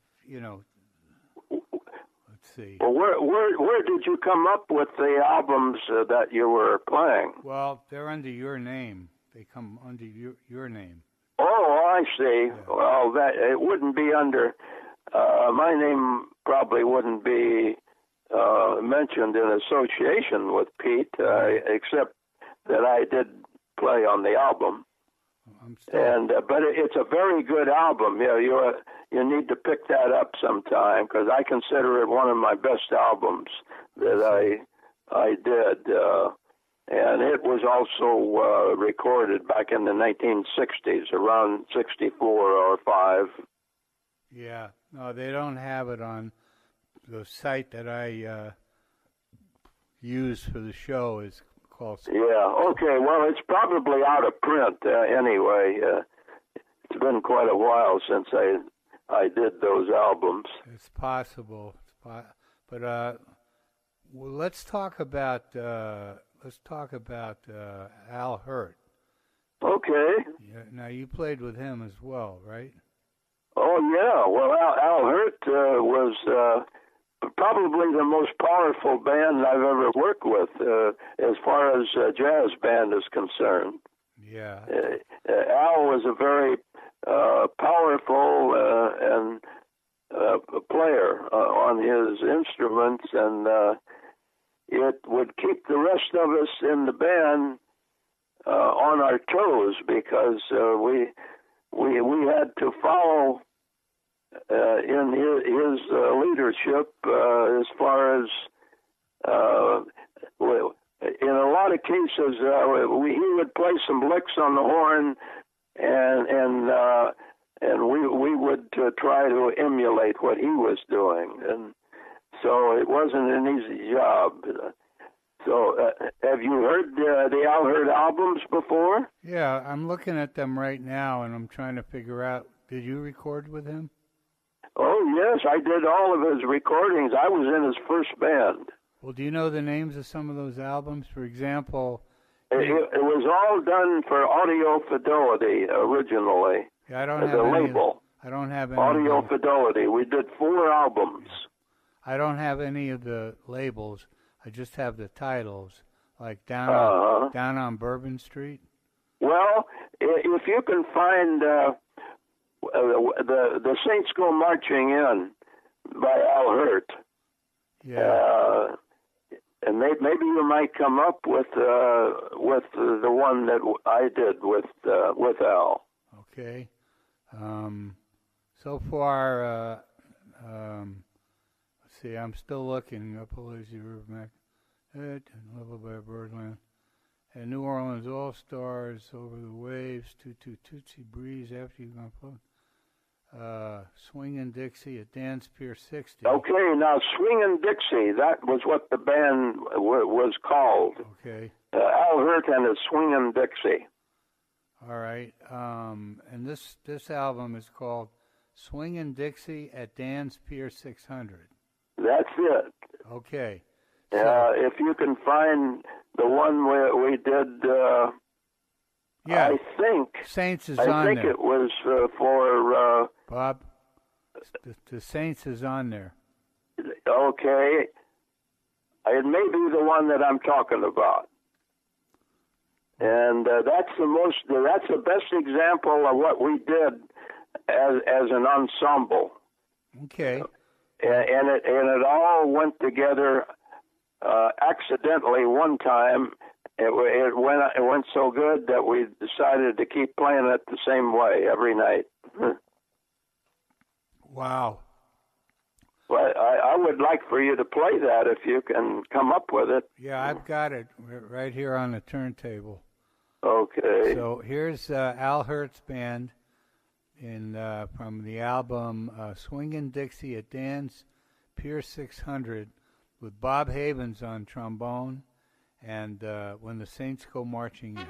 let's see. Well, where did you come up with the albums that you were playing? Well, they're under your name. They come under your name. Oh, I see. Yeah. Well, that it wouldn't be under my name. Probably wouldn't be mentioned in association with Pete, except that I did play on the album. But it's a very good album. You need to pick that up sometime, because I consider it one of my best albums that I did. And it was also recorded back in the 1960s, around 64 or 5. Yeah. No, they don't have it on the site that I use for the show. Is called... Yeah, okay. Well, it's probably out of print anyway. It's been quite a while since I did those albums. It's possible. But well, let's talk about Al Hirt. Okay. Yeah, now you played with him as well, right? Oh yeah. Well, Al Hirt was probably the most powerful band I've ever worked with, as far as jazz band is concerned. Yeah. Al was a very powerful and player on his instruments, and it would keep the rest of us in the band on our toes, because we had to follow in his leadership as far as in a lot of cases he would play some licks on the horn, and we would try to emulate what he was doing, and so it wasn't an easy job. So have you heard the Al Hirt albums before? Yeah, I'm looking at them right now, and I'm trying to figure out, did you record with him? Oh, yes, I did all of his recordings. I was in his first band. Well, do you know the names of some of those albums? For example, It was all done for Audio Fidelity originally. Yeah, I don't The have any. label. I don't have any. Audio Fidelity. We did 4 albums. I don't have any of the labels. I just have the titles, like down on Bourbon Street. Well, if you can find the Saints Go Marching In by Al Hurt, Yeah. and maybe you might come up with the one that I did with Al. Okay. So far, let's see. I'm still looking. Appalachia Riverbank, Level by Birdland, and New Orleans All Stars, Over the Waves, Tootsie Breeze, After You've Gone Floating, Swingin' Dixie at Dan's Pier 60. Okay, now Swingin' Dixie, that was what the band was called. Okay. Al Hurt and his Swingin' Dixie. All right. And this album is called Swingin' Dixie at Dan's Pier 600. That's it. Okay. So, If you can find the one where we did, yeah, I think Saints is on think there. it was for. Bob, the Saints is on there. Okay, it may be the one that I'm talking about, and that's the best example of what we did as an ensemble. Okay. And it all went together accidentally one time. It went so good that we decided to keep playing it the same way every night. Wow. Well, I would like for you to play that if you can come up with it. Yeah, I've got it right here on the turntable. Okay. So here's Al Hurt's band from the album Swingin' Dixie at Dan's Pier 600 with Bob Havens on trombone and When the Saints Go Marching In.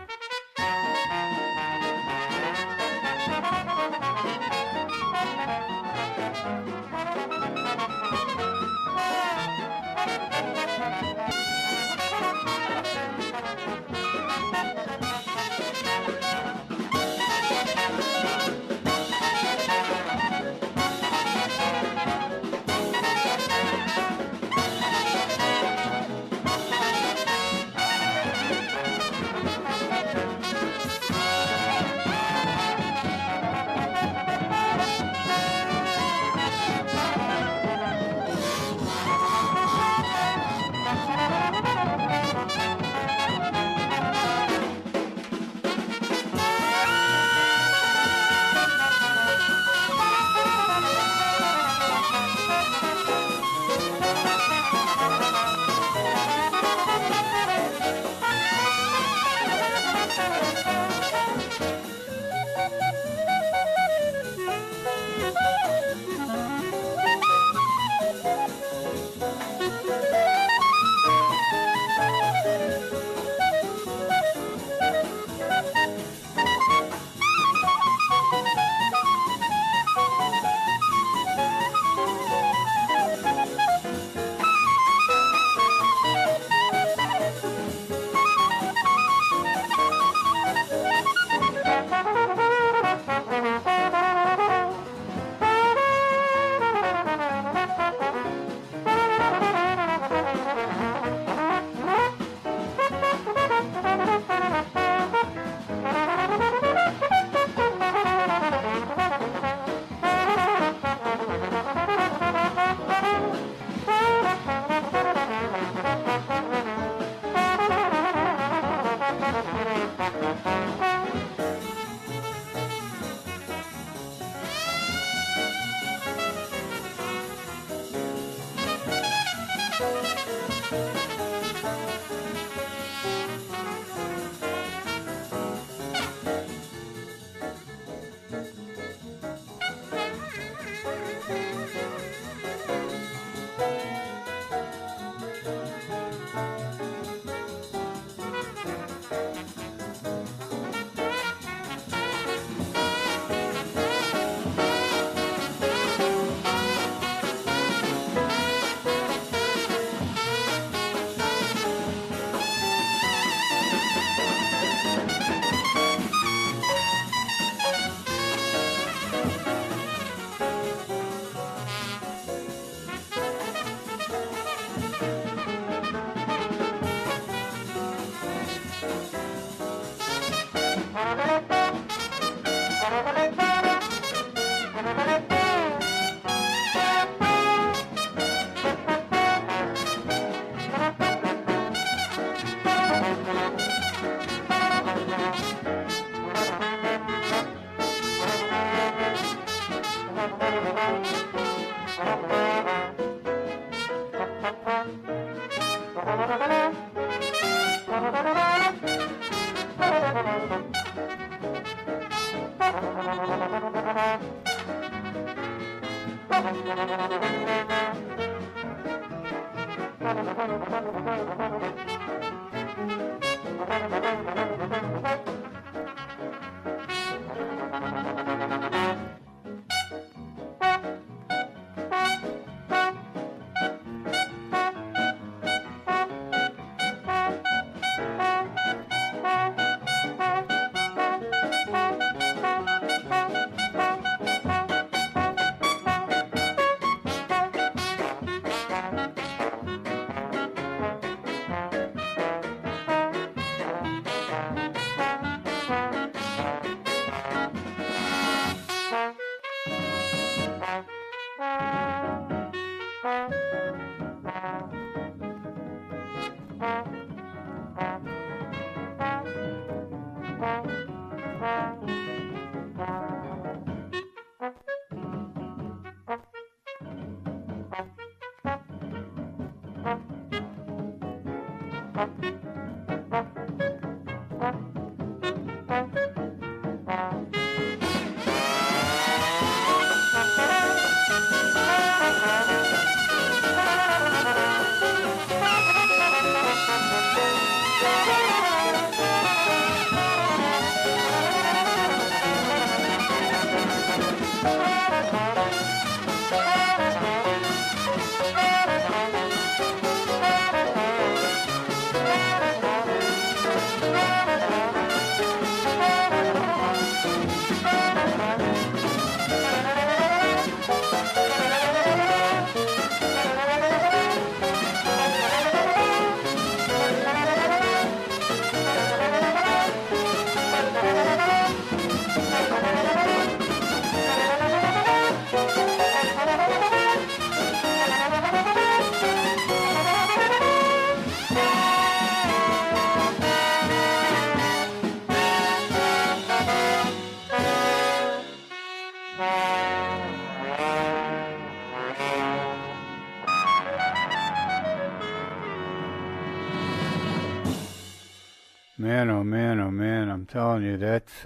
Man, oh man, oh man! I'm telling you, that's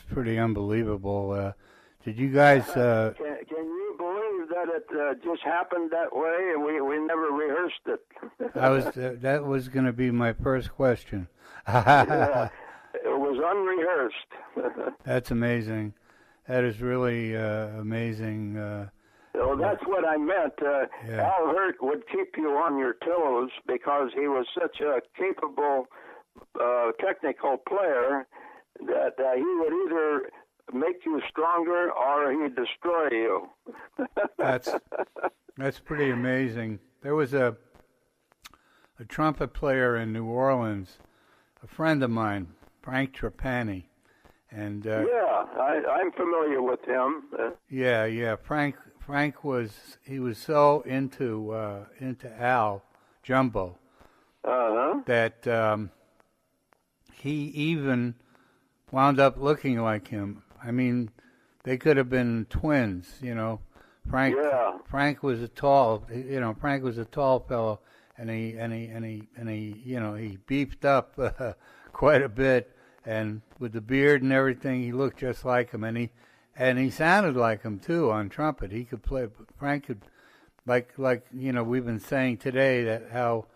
pretty unbelievable. Did you guys? Can you believe that it just happened that way, and we never rehearsed it? That was going to be my first question. Yeah, it was unrehearsed. That's amazing. That is really amazing. So that's what I meant. Yeah. Al Hurt would keep you on your toes because he was such a capable technical player that he would either make you stronger or he'd destroy you. That's pretty amazing. There was a trumpet player in New Orleans, a friend of mine, Frank Trapani, and yeah, I'm familiar with him. yeah. Frank was so into Al Jumbo that he even wound up looking like him. I mean, they could have been twins, you know. Frank was a tall fellow, and he he beefed up quite a bit, and with the beard and everything, he looked just like him, and he sounded like him too on trumpet. He could play. Frank could, like we've been saying today that how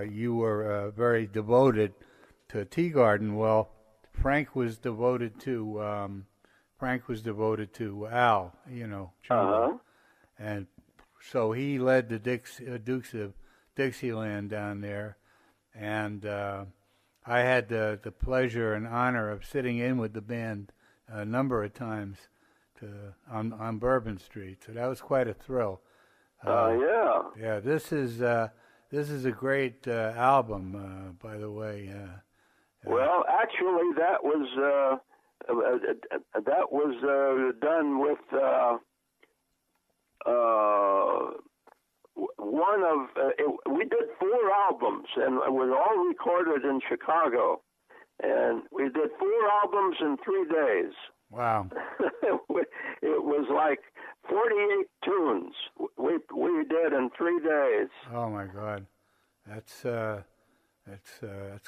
you were very devoted to Teagarden. Well, Frank was devoted to Al, Jumbo. And so he led the Dukes of Dixieland down there, and I had the pleasure and honor of sitting in with the band a number of times on Bourbon Street. So that was quite a thrill. Yeah. This is a great album, by the way. Well, actually, that was done with one of. We did 4 albums, and it was all recorded in Chicago. And we did 4 albums in 3 days. Wow! It was like 48 tunes we did in 3 days. Oh my God, that's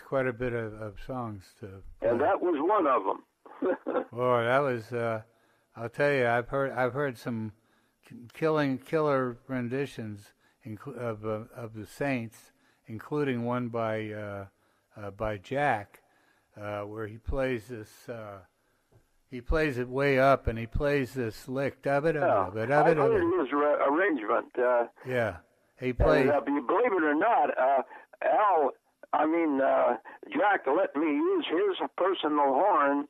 quite a bit of songs to play. And that was one of them. Boy, that was. I'll tell you, I've heard some killer renditions of the Saints, including one by Jack, where he plays this. He plays it way up, and he plays this lick. I heard his arrangement. Yeah, he plays. Believe it or not, Jack let me use his personal horn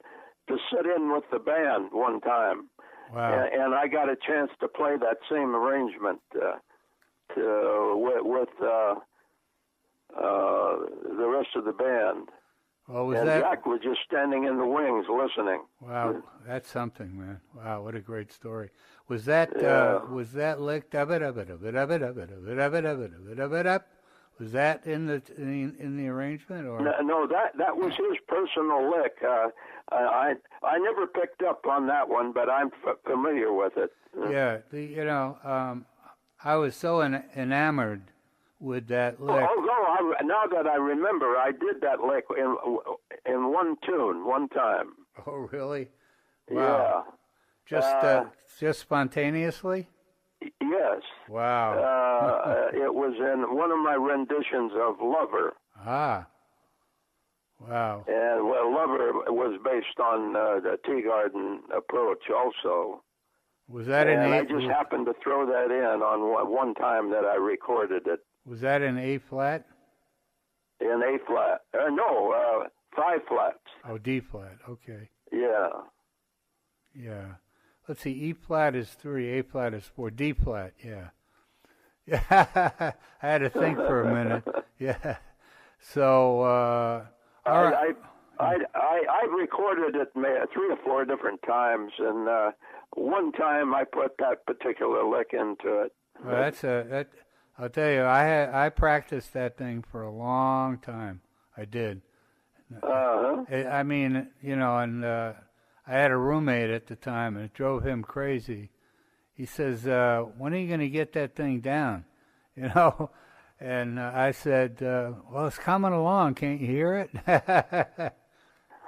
to sit in with the band one time. Wow. And I got a chance to play that same arrangement with the rest of the band. Well, Jack was just standing in the wings listening. Wow, that's something, man. Wow, what a great story. Was that lick? Was that in the arrangement, or no? That was his personal lick. I never picked up on that one, but I'm familiar with it. Yeah, I was so enamored with that lick. Now that I remember, I did that lick in one tune, one time. Oh, really? Wow. Yeah. Just spontaneously? Yes. Wow. It was in one of my renditions of Lover. Ah. Wow. And Lover was based on the Tea Garden approach also. Was that I just happened to throw that in on one time that I recorded it. Was that in A flat? In A flat. No, 5 flats. Oh, D flat. Okay. Yeah. Yeah. Let's see. E flat is 3. A flat is 4. D flat. Yeah. Yeah. I had to think for a minute. Yeah. So. I've recorded it 3 or 4 different times, and one time I put that particular lick into it. Well, I'll tell you, I practiced that thing for a long time. I did. I mean, and I had a roommate at the time, and it drove him crazy. He says, "When are you going to get that thing down?" And I said, "Well, it's coming along. Can't you hear it?"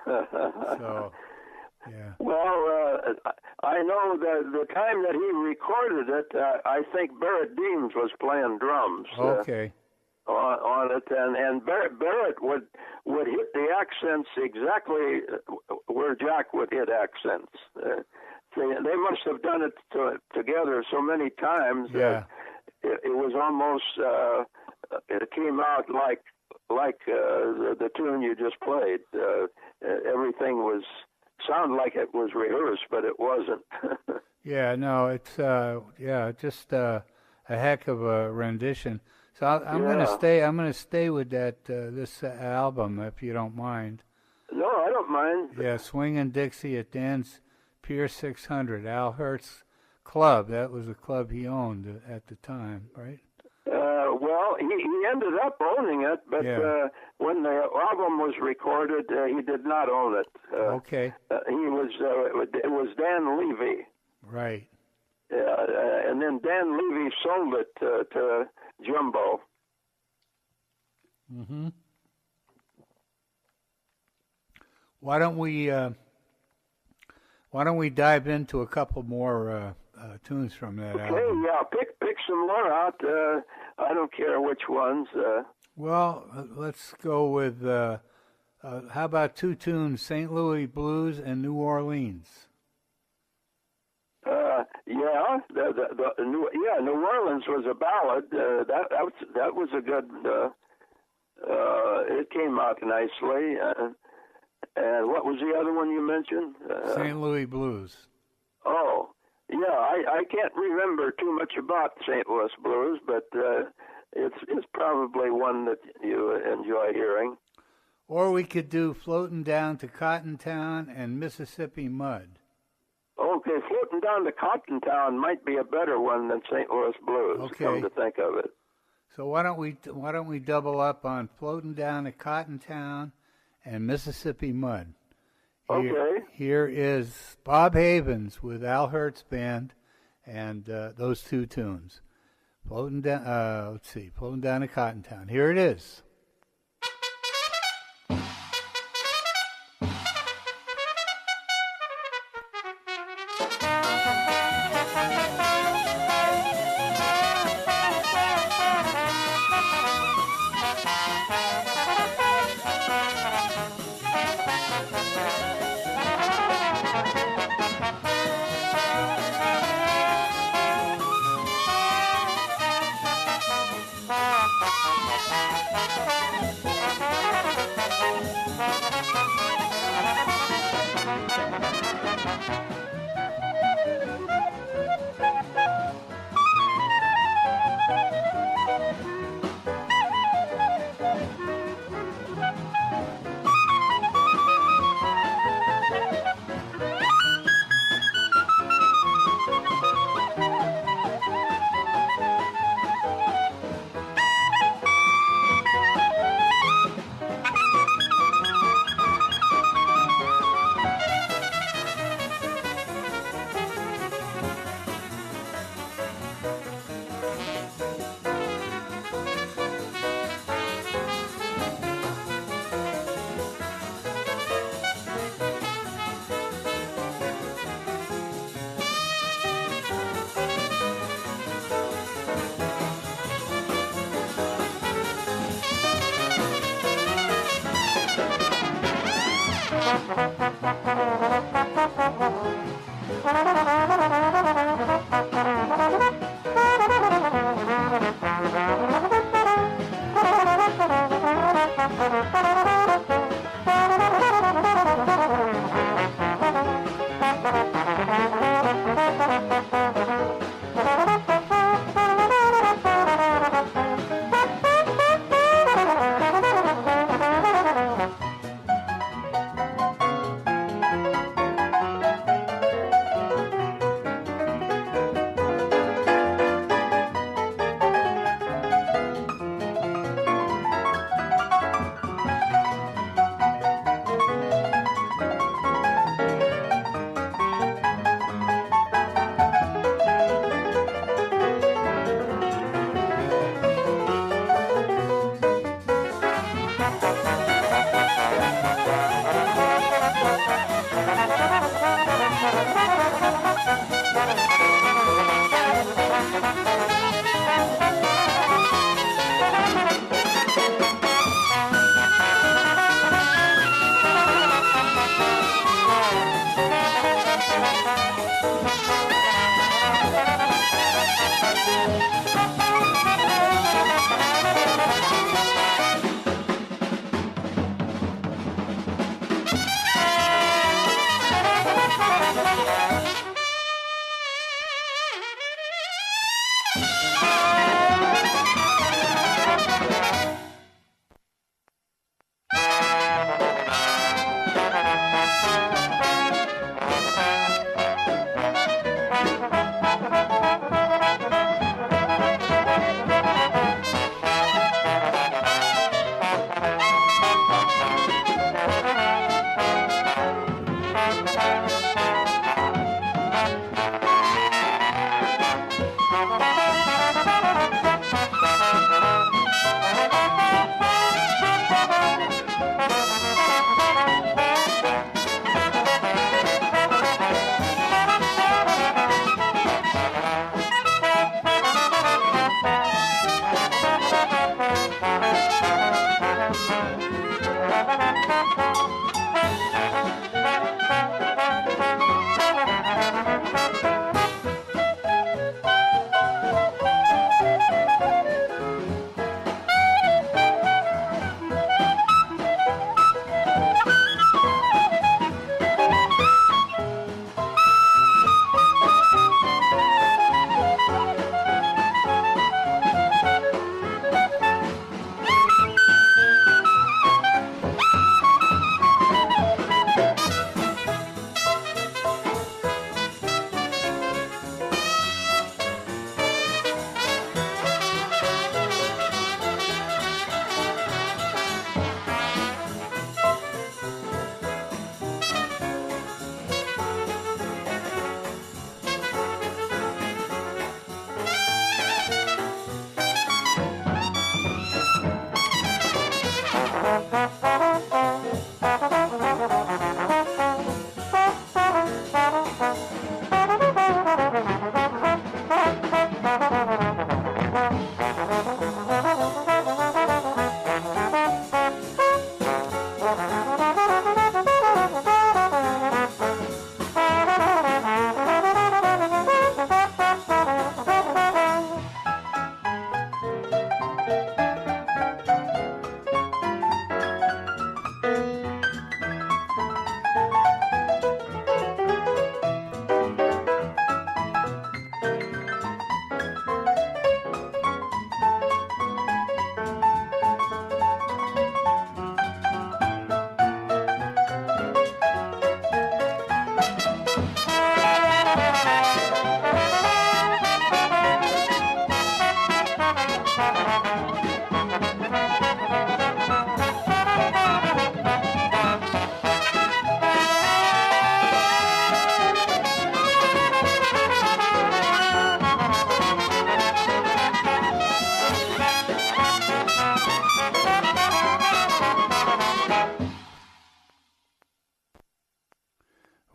So, yeah. Well, I know that the time that he recorded it, I think Barrett Deems was playing drums. Okay. On it, and Barrett would hit the accents exactly where Jack would hit accents. They must have done it together so many times. Yeah. It was almost. It came out like the tune you just played. Everything sounded like it was rehearsed, but it wasn't. Yeah, no, it's just a heck of a rendition. So I'm gonna stay with that this album, if you don't mind. No, I don't mind. Yeah, Swingin' Dixie at Dan's Pier 600, Al Hirt's club. That was a club he owned at the time, right? Well, he ended up owning it, but when the album was recorded, he did not own it. Okay. It was Dan Levy. Right. And then Dan Levy sold it to Jumbo. Mm-hmm. Why don't we dive into a couple more tunes from that album? Okay, yeah, pick some more out. I don't care which ones. Well, let's go with how about 2 tunes, St. Louis Blues and New Orleans? New Orleans was a ballad. That was a good. It came out nicely. And what was the other one you mentioned? St. Louis Blues. Oh, yeah. I can't remember too much about St. Louis Blues, but it's probably one that you enjoy hearing. Or we could do Floating Down to Cottontown and Mississippi Mud. Okay, Floating Down to Cottontown might be a better one than St. Louis Blues. Okay. Come to think of it. So why don't we double up on Floating Down to Cottontown and Mississippi Mud? Here is Bob Havens with Al Hirt's band and those 2 tunes. Floating down to Cottontown. Here it is.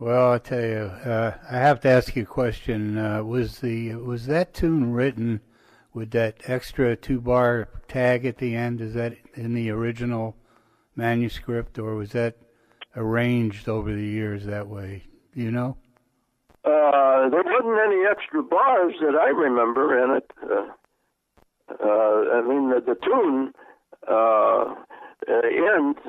Well, I tell you, I have to ask you a question. Was that tune written with that extra 2 bar tag at the end? Is that in the original manuscript, or was that arranged over the years that way? Do you know? There wasn't any extra bars that I remember in it. I mean, the tune ends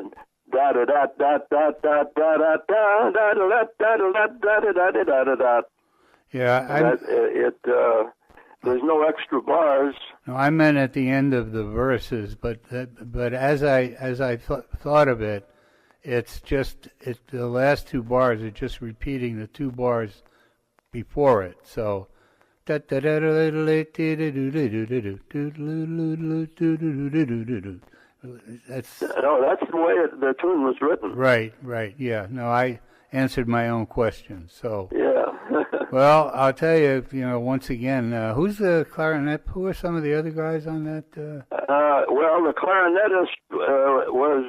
da da da da da da da da da da da da da da da da. Yeah, there's no extra bars. no, I meant at the end of the verses, but as I thought of it, it's the last two bars are just repeating the two bars before it. So that's No, that's the way the tune was written. right, yeah. No, I answered my own question. So Yeah. well, I'll tell you, once again, who's the clarinet? Who are some of the other guys on that? Well, the clarinetist was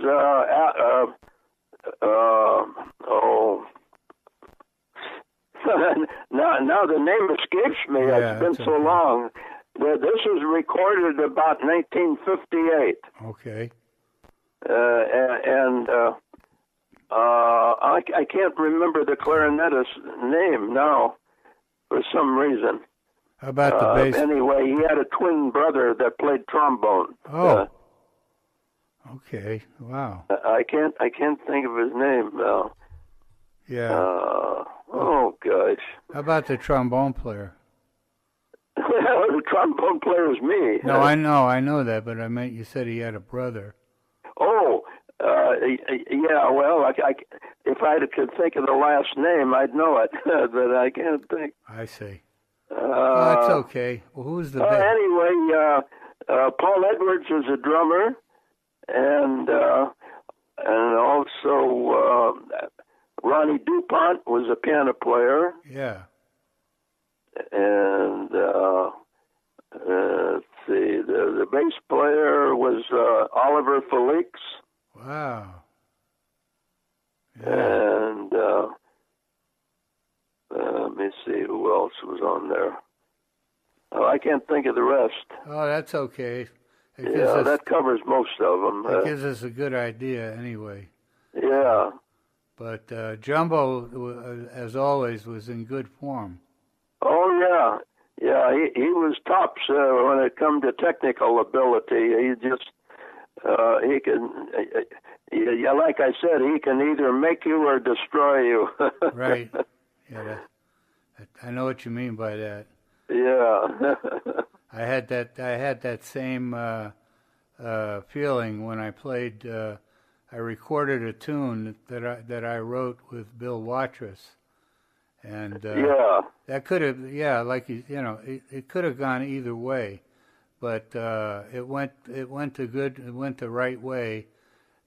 now the name escapes me. Yeah, it's been so long. This was recorded about 1958. Okay. I can't remember the clarinetist's name now for some reason. How about the bass? Anyway, he had a twin brother that played trombone. Oh. Okay. Wow. I can't think of his name now. Yeah. Oh gosh. How about the trombone player? The trombone player is me. No, I know that, but I meant you said he had a brother. Oh, yeah. Well, if I could think of the last name, I'd know it, but I can't think. I see. That's okay. Well, who's the bass? Anyway, Paul Edwards is a drummer, and also Ronnie DuPont was a piano player. Yeah. And let's see, the bass player was Oliver Felix. Wow. Yeah. And let me see who else was on there. Oh, I can't think of the rest. Oh, that's okay. That covers most of them. It gives us a good idea anyway. Yeah. But Jumbo, as always, was in good form. Oh, yeah. Yeah, he was tops when it come to technical ability. He just, he can, like I said, he can either make you or destroy you. Right. Yeah, I know what you mean by that. Yeah. I had that same feeling when I played. I recorded a tune that I wrote with Bill Watrous, and that could have, it could have gone either way, but it went the right way,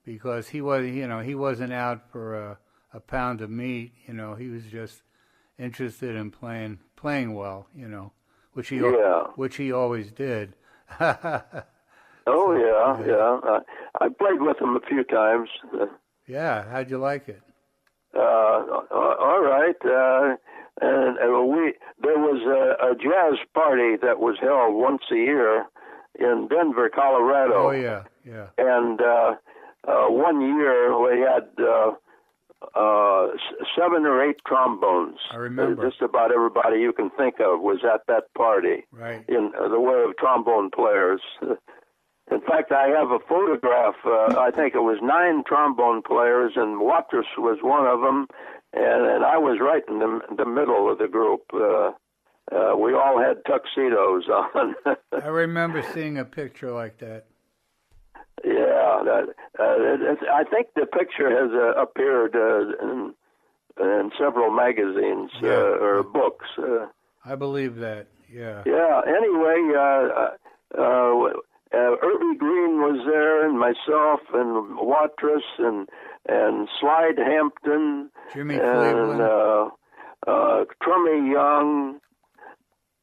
because he wasn't out for a pound of meat. He was just interested in playing well. Which he always did. Oh, yeah. I played with him a few times. Yeah, how'd you like it? All right. And there was a jazz party that was held once a year in Denver, Colorado. Oh, yeah. And 1 year we had 7 or 8 trombones. I remember. Just about everybody you can think of was at that party. Right. In the way of trombone players. In fact, I have a photograph. I think it was 9 trombone players, and Watrous was one of them, and I was right in the middle of the group. We all had tuxedos on. I remember seeing a picture like that. Yeah, I think the picture has appeared in several magazines or books. I believe that. Yeah. Yeah. Anyway, Irby Green was there, and myself, and Watrous, and Slide Hampton, Jimmy Cleveland, Trummy Young,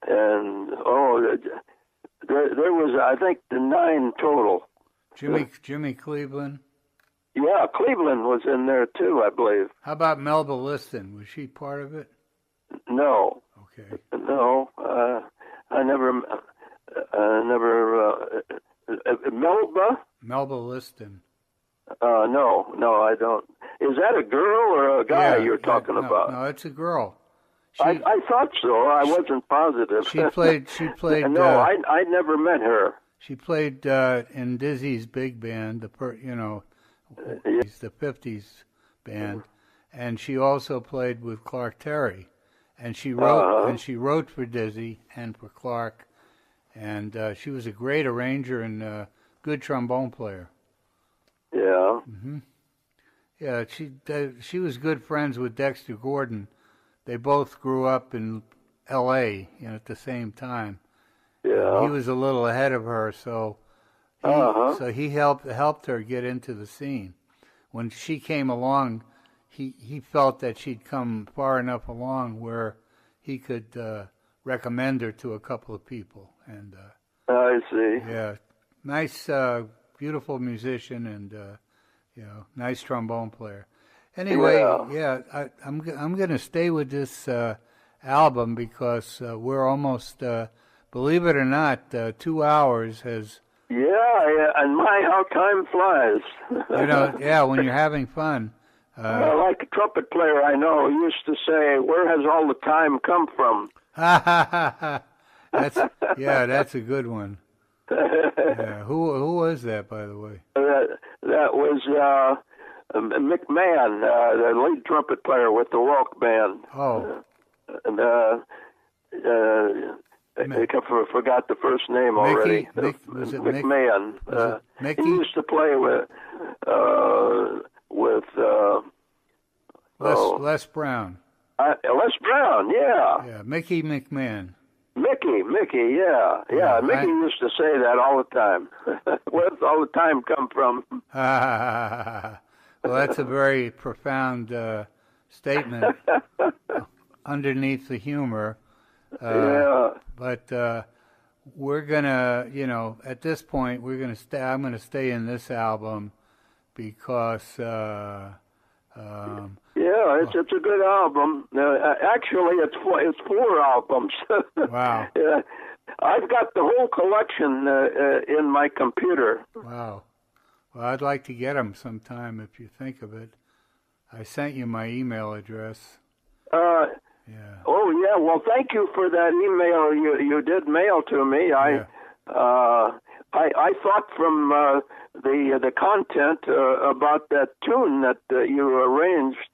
and there was, I think, 9 total. Jimmy Cleveland. Yeah, Cleveland was in there too, I believe. How about Melba Liston? Was she part of it? No. Okay. No, I never. Melba? Melba Liston. No, I don't. Is that a girl or a guy you're talking about? No, it's a girl. I thought so. I wasn't positive. She played. No, I never met her. She played in Dizzy's big band, the 50s band, and she also played with Clark Terry, and she wrote for Dizzy and for Clark, and she was a great arranger and good trombone player. Yeah. Mm-hmm. Yeah, she was good friends with Dexter Gordon. They both grew up in L.A. At the same time. Yeah. He was a little ahead of her, so he helped her get into the scene. When she came along, he felt that she'd come far enough along where he could recommend her to a couple of people. And I see. Yeah, nice, beautiful musician, and nice trombone player. Anyway, I'm going to stay with this album because we're almost. Believe it or not, 2 hours has... Yeah, and how time flies. When you're having fun. Like a trumpet player I know used to say, "Where has all the time come from?" That's a good one. Yeah. Who was that, by the way? That was McMahon, the lead trumpet player with the Walk Band. Oh. I forgot the first name already. Was it McMahon. Mickey? He used to play with Les Brown. Les Brown, yeah. Yeah, Mickey McMahon. Mickey, yeah. Mickey used to say that all the time. Where's all the time come from? Well, that's a very profound statement underneath the humor. But we're gonna, at this point, we're gonna stay. I'm gonna stay in this album because. It's a good album. Actually, it's four albums. Wow. I've got the whole collection in my computer. Wow. Well, I'd like to get them sometime if you think of it. I sent you my email address. Yeah. Oh yeah. Well, thank you for that email you did mail to me. I thought from the content about that tune that you arranged,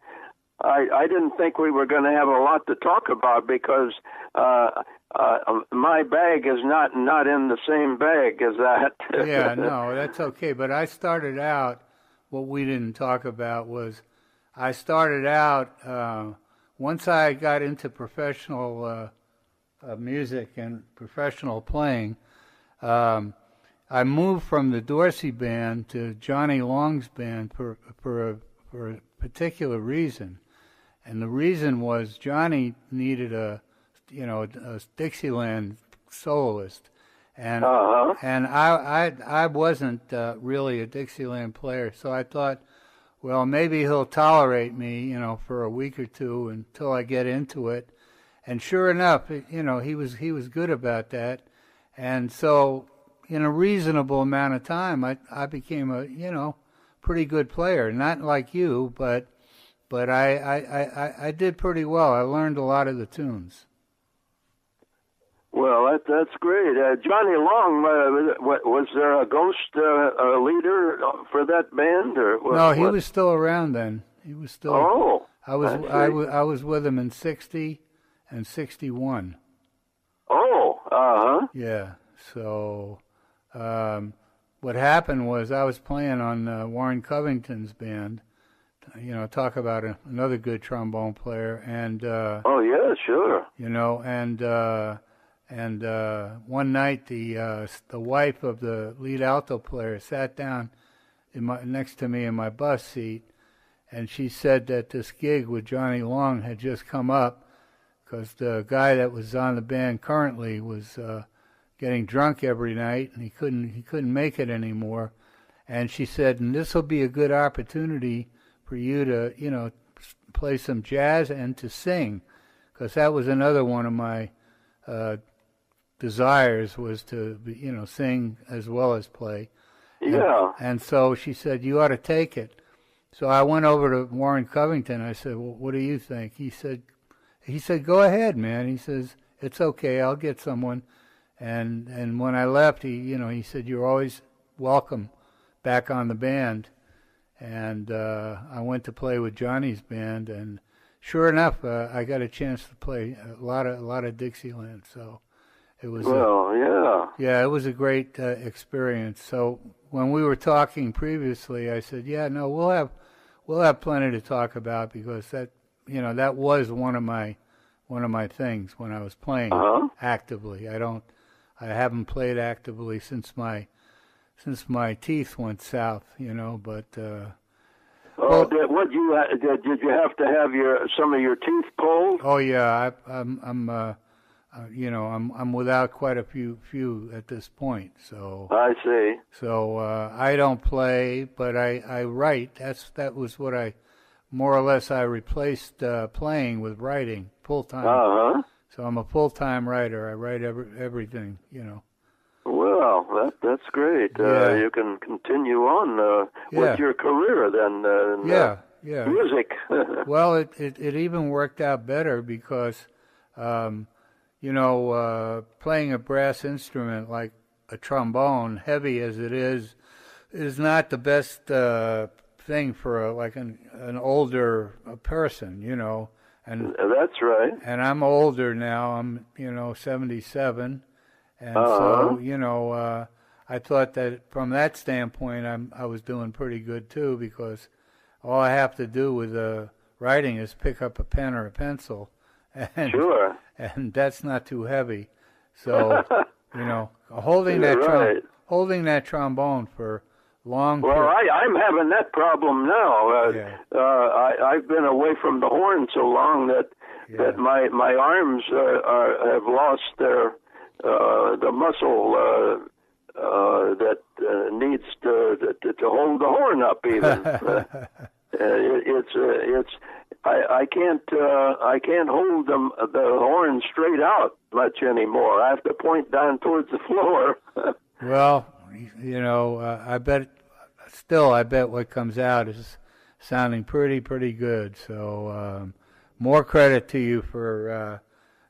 I didn't think we were going to have a lot to talk about because my bag is not in the same bag as that. Yeah, no, that's okay. But I started out. What we didn't talk about was I started out. Once I got into professional music and professional playing, I moved from the Dorsey band to Johnny Long's band for a particular reason, and the reason was Johnny needed a Dixieland soloist, and I wasn't really a Dixieland player, so I thought, well, maybe he'll tolerate me, for a week or two until I get into it. And sure enough, he was good about that. And so in a reasonable amount of time, I became a, pretty good player. Not like you, but I did pretty well. I learned a lot of the tunes. Well, that's great. Johnny Long, was there a ghost leader for that band, or what? No, he was still around then. He was still. Oh, I was with him in '60 and '61. Oh, Yeah. So, what happened was I was playing on Warren Covington's band. Talk about another good trombone player, and. Oh yeah, sure. And one night, the wife of the lead alto player sat down next to me in my bus seat, and she said that this gig with Johnny Long had just come up because the guy that was on the band currently was getting drunk every night, and he couldn't make it anymore. And she said, and this will be a good opportunity for you to play some jazz and to sing, because that was another one of my desires, was to sing as well as play. Yeah. And so she said, you ought to take it. So I went over to Warren Covington. I said, "Well, what do you think?" He said, "Go ahead, man." He says, "It's okay. I'll get someone." And when I left, he said, "You're always welcome back on the band." And I went to play with Johnny's band, and sure enough, I got a chance to play a lot of Dixieland. So it was it was a great experience. So when we were talking previously, I said, "Yeah, no, we'll have plenty to talk about because that was one of my things when I was playing actively. I haven't played actively since my teeth went south, but did you have to have some of your teeth pulled? Oh yeah, I'm without quite a few at this point. So I see. So I don't play, but I write. That was what I more or less I replaced playing with writing full time. So I'm a full-time writer. I write everything, Well, that's great. Yeah. You can continue on with your career then. Music. Well, it even worked out better because, playing a brass instrument like a trombone, heavy as it is not the best thing for an older person, And that's right. And I'm older now. I'm 77, and so I thought that from that standpoint I was doing pretty good too, because all I have to do with writing is pick up a pen or a pencil, and sure, and that's not too heavy. So holding that trombone for long. Well, I'm having that problem now. I've been away from the horn so long that my arms have lost the muscle that needs to hold the horn up. Even I can't hold the horn straight out much anymore. I have to point down towards the floor. Well, I bet what comes out is sounding pretty good. So more credit to you for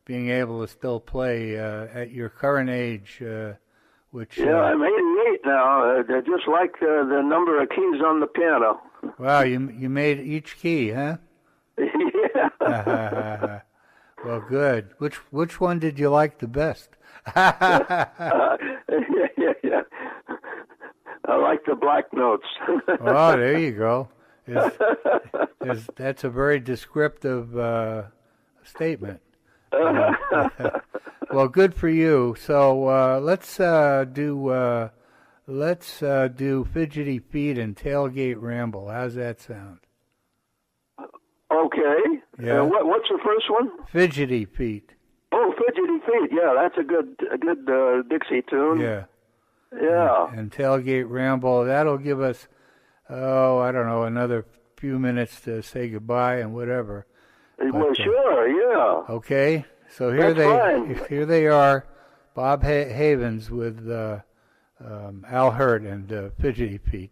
being able to still play at your current age. Which I'm 88 now, just like the number of keys on the piano. Wow, you made each key, huh? Yeah. Well, good. Which one did you like the best? Yeah. I like the black notes. Oh, there you go. That's a very descriptive statement. Well, good for you. So let's do Fidgety Feet and Tailgate Ramble. How's that sound? Okay. Yeah. What's the first one? Fidgety Feet. Oh, Fidgety Feet. Yeah, that's a good Dixie tune. Yeah. Yeah. And Tailgate Ramble. That'll give us, I don't know, another few minutes to say goodbye and whatever. Well, sure. Yeah. Okay. So here they are, Bob Havens with Al Hurt and Fidgety Feet.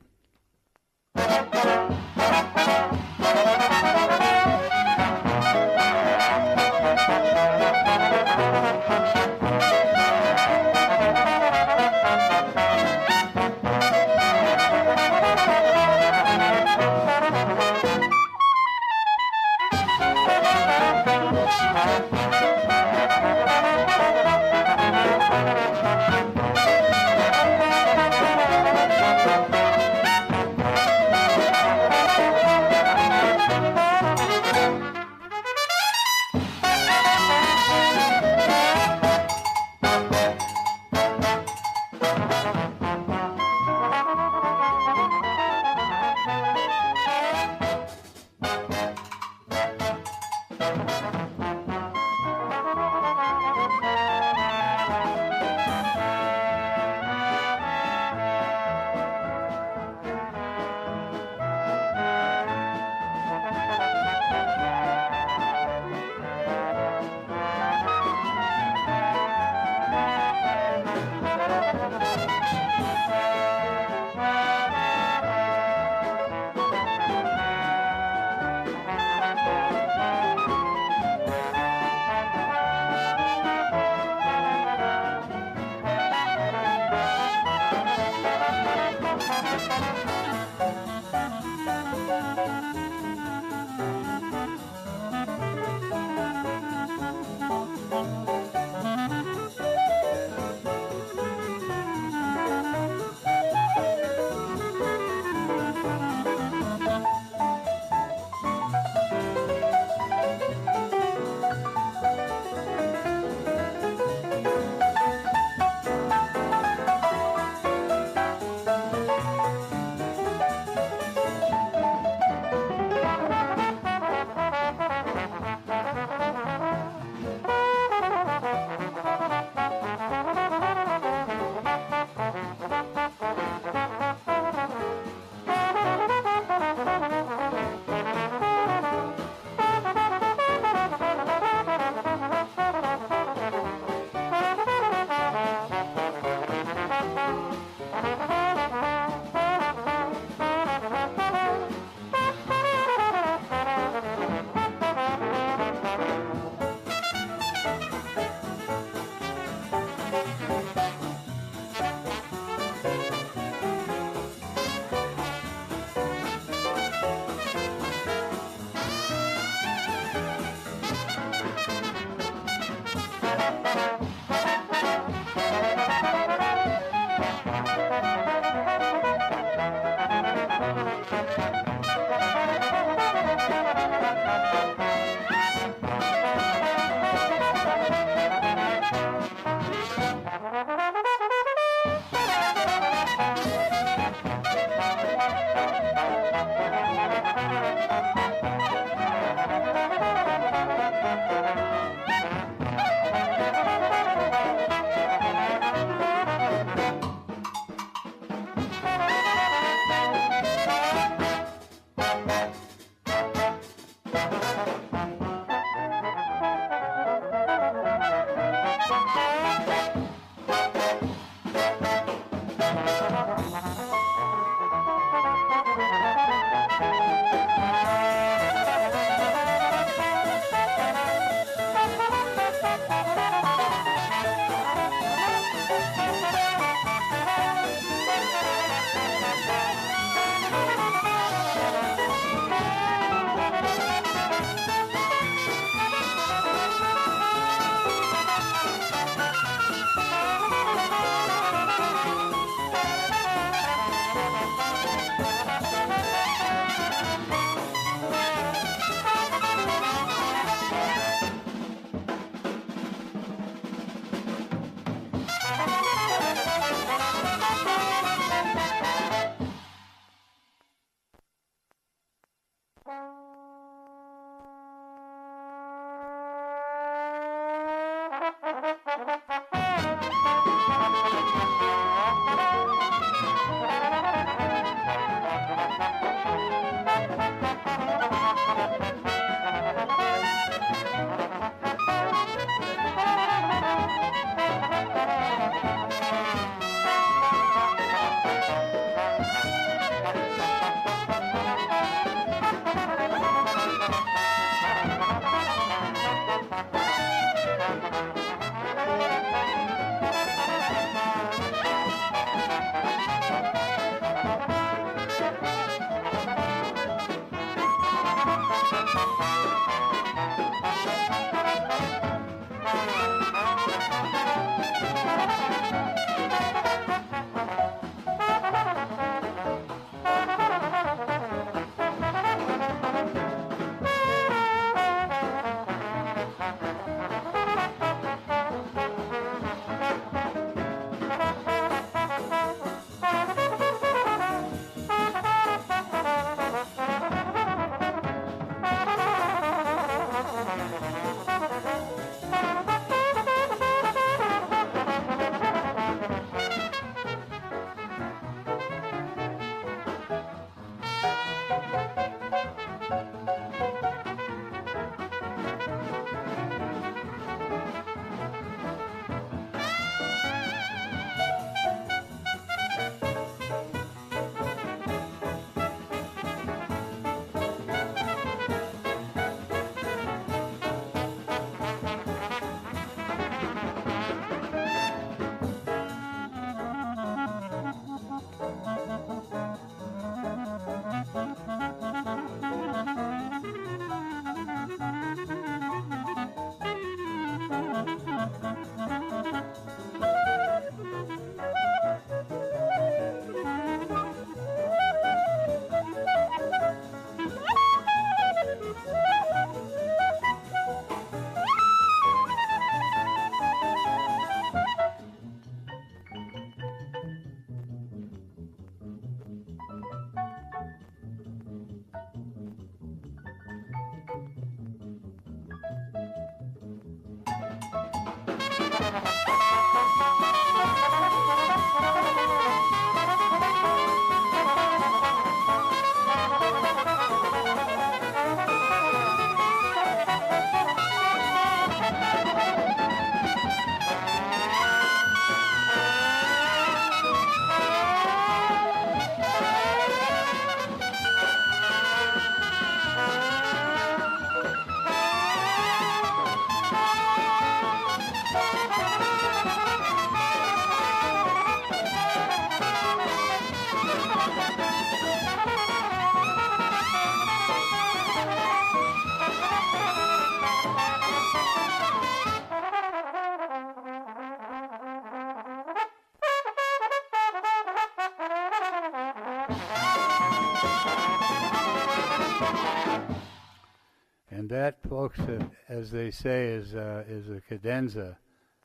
And that, folks, as they say, is a cadenza.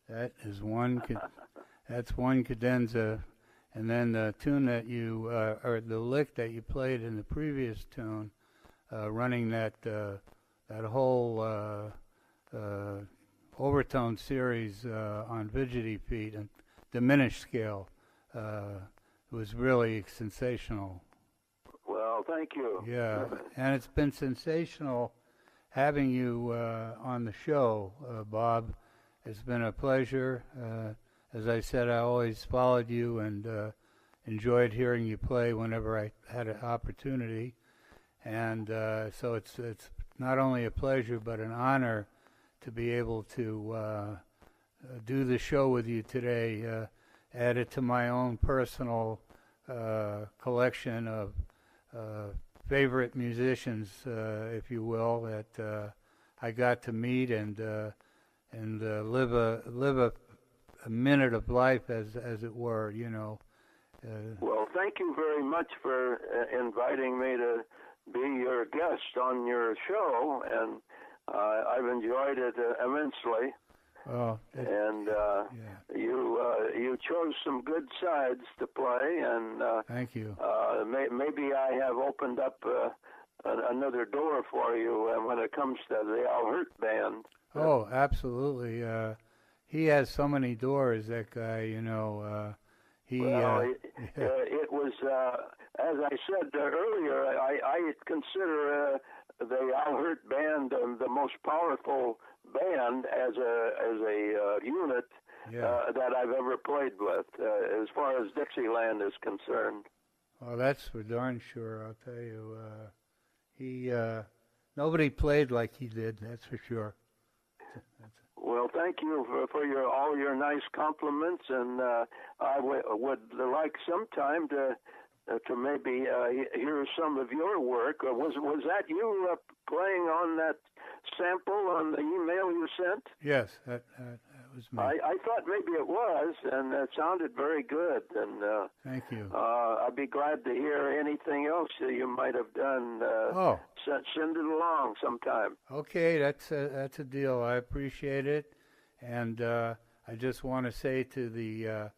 That is that's one cadenza, and then the tune that you or the lick that you played in the previous tune, running that whole overtone series on Fidgety Feet and diminished scale was really sensational. Well, thank you. Yeah, and it's been sensational having you on the show, Bob. It's been a pleasure. As I said, I always followed you and enjoyed hearing you play whenever I had an opportunity. And so it's not only a pleasure but an honor to be able to do the show with you today. Add it to my own personal collection of favorite musicians, if you will, that I got to meet and live a minute of life, as it were, you know. Well, thank you very much for inviting me to be your guest on your show, and I've enjoyed it immensely. Oh, and you chose some good sides to play, and thank you. Maybe I have opened up another door for you when it comes to the Al Hurt Band. Oh, absolutely. He has so many doors, that guy, you know. It was, as I said earlier, I consider the Al Hurt Band the most powerful band as a unit that I've ever played with, as far as Dixieland is concerned. Well, that's for darn sure, I'll tell you. Nobody played like he did, that's for sure. Well, thank you for all your nice compliments, and I would like sometime to maybe hear some of your work. Was that you playing on that sample on the email you sent? Yes, that was me. I thought maybe it was, and it sounded very good. And thank you. I'd be glad to hear anything else that you might have done. Send it along sometime. Okay, that's a deal. I appreciate it, and I just want to say to the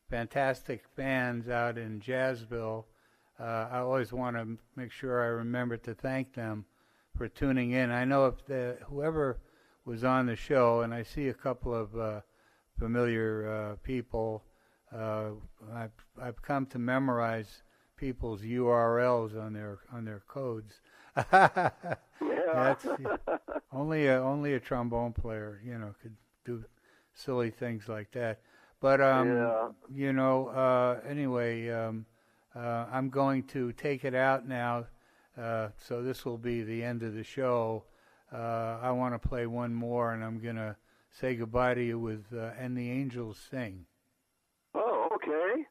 fantastic fans out in Jazzville, I always want to make sure I remember to thank them for tuning in. I know if whoever was on the show, and I see a couple of familiar people, I've come to memorize people's URLs on their codes. That's only a trombone player, you know, could do silly things like that. But you know, anyway, I'm going to take it out now. So this will be the end of the show. I want to play one more, and I'm going to say goodbye to you with "And the Angels Sing." Oh, okay.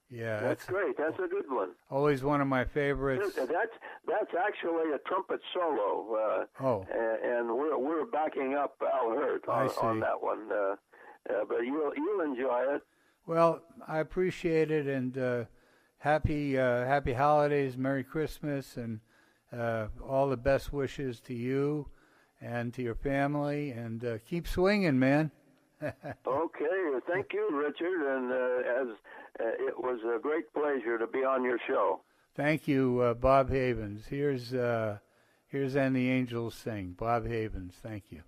Yeah, that's great. That's a good one. Always one of my favorites. That's actually a trumpet solo. And we're backing up Al Hurt on that one. But you'll enjoy it. Well, I appreciate it, and happy holidays, Merry Christmas, and all the best wishes to you and to your family, and keep swinging, man. Okay, thank you, Richard, and as it was a great pleasure to be on your show. Thank you, Bob Havens. Here's "And the Angels Sing." Bob Havens, thank you.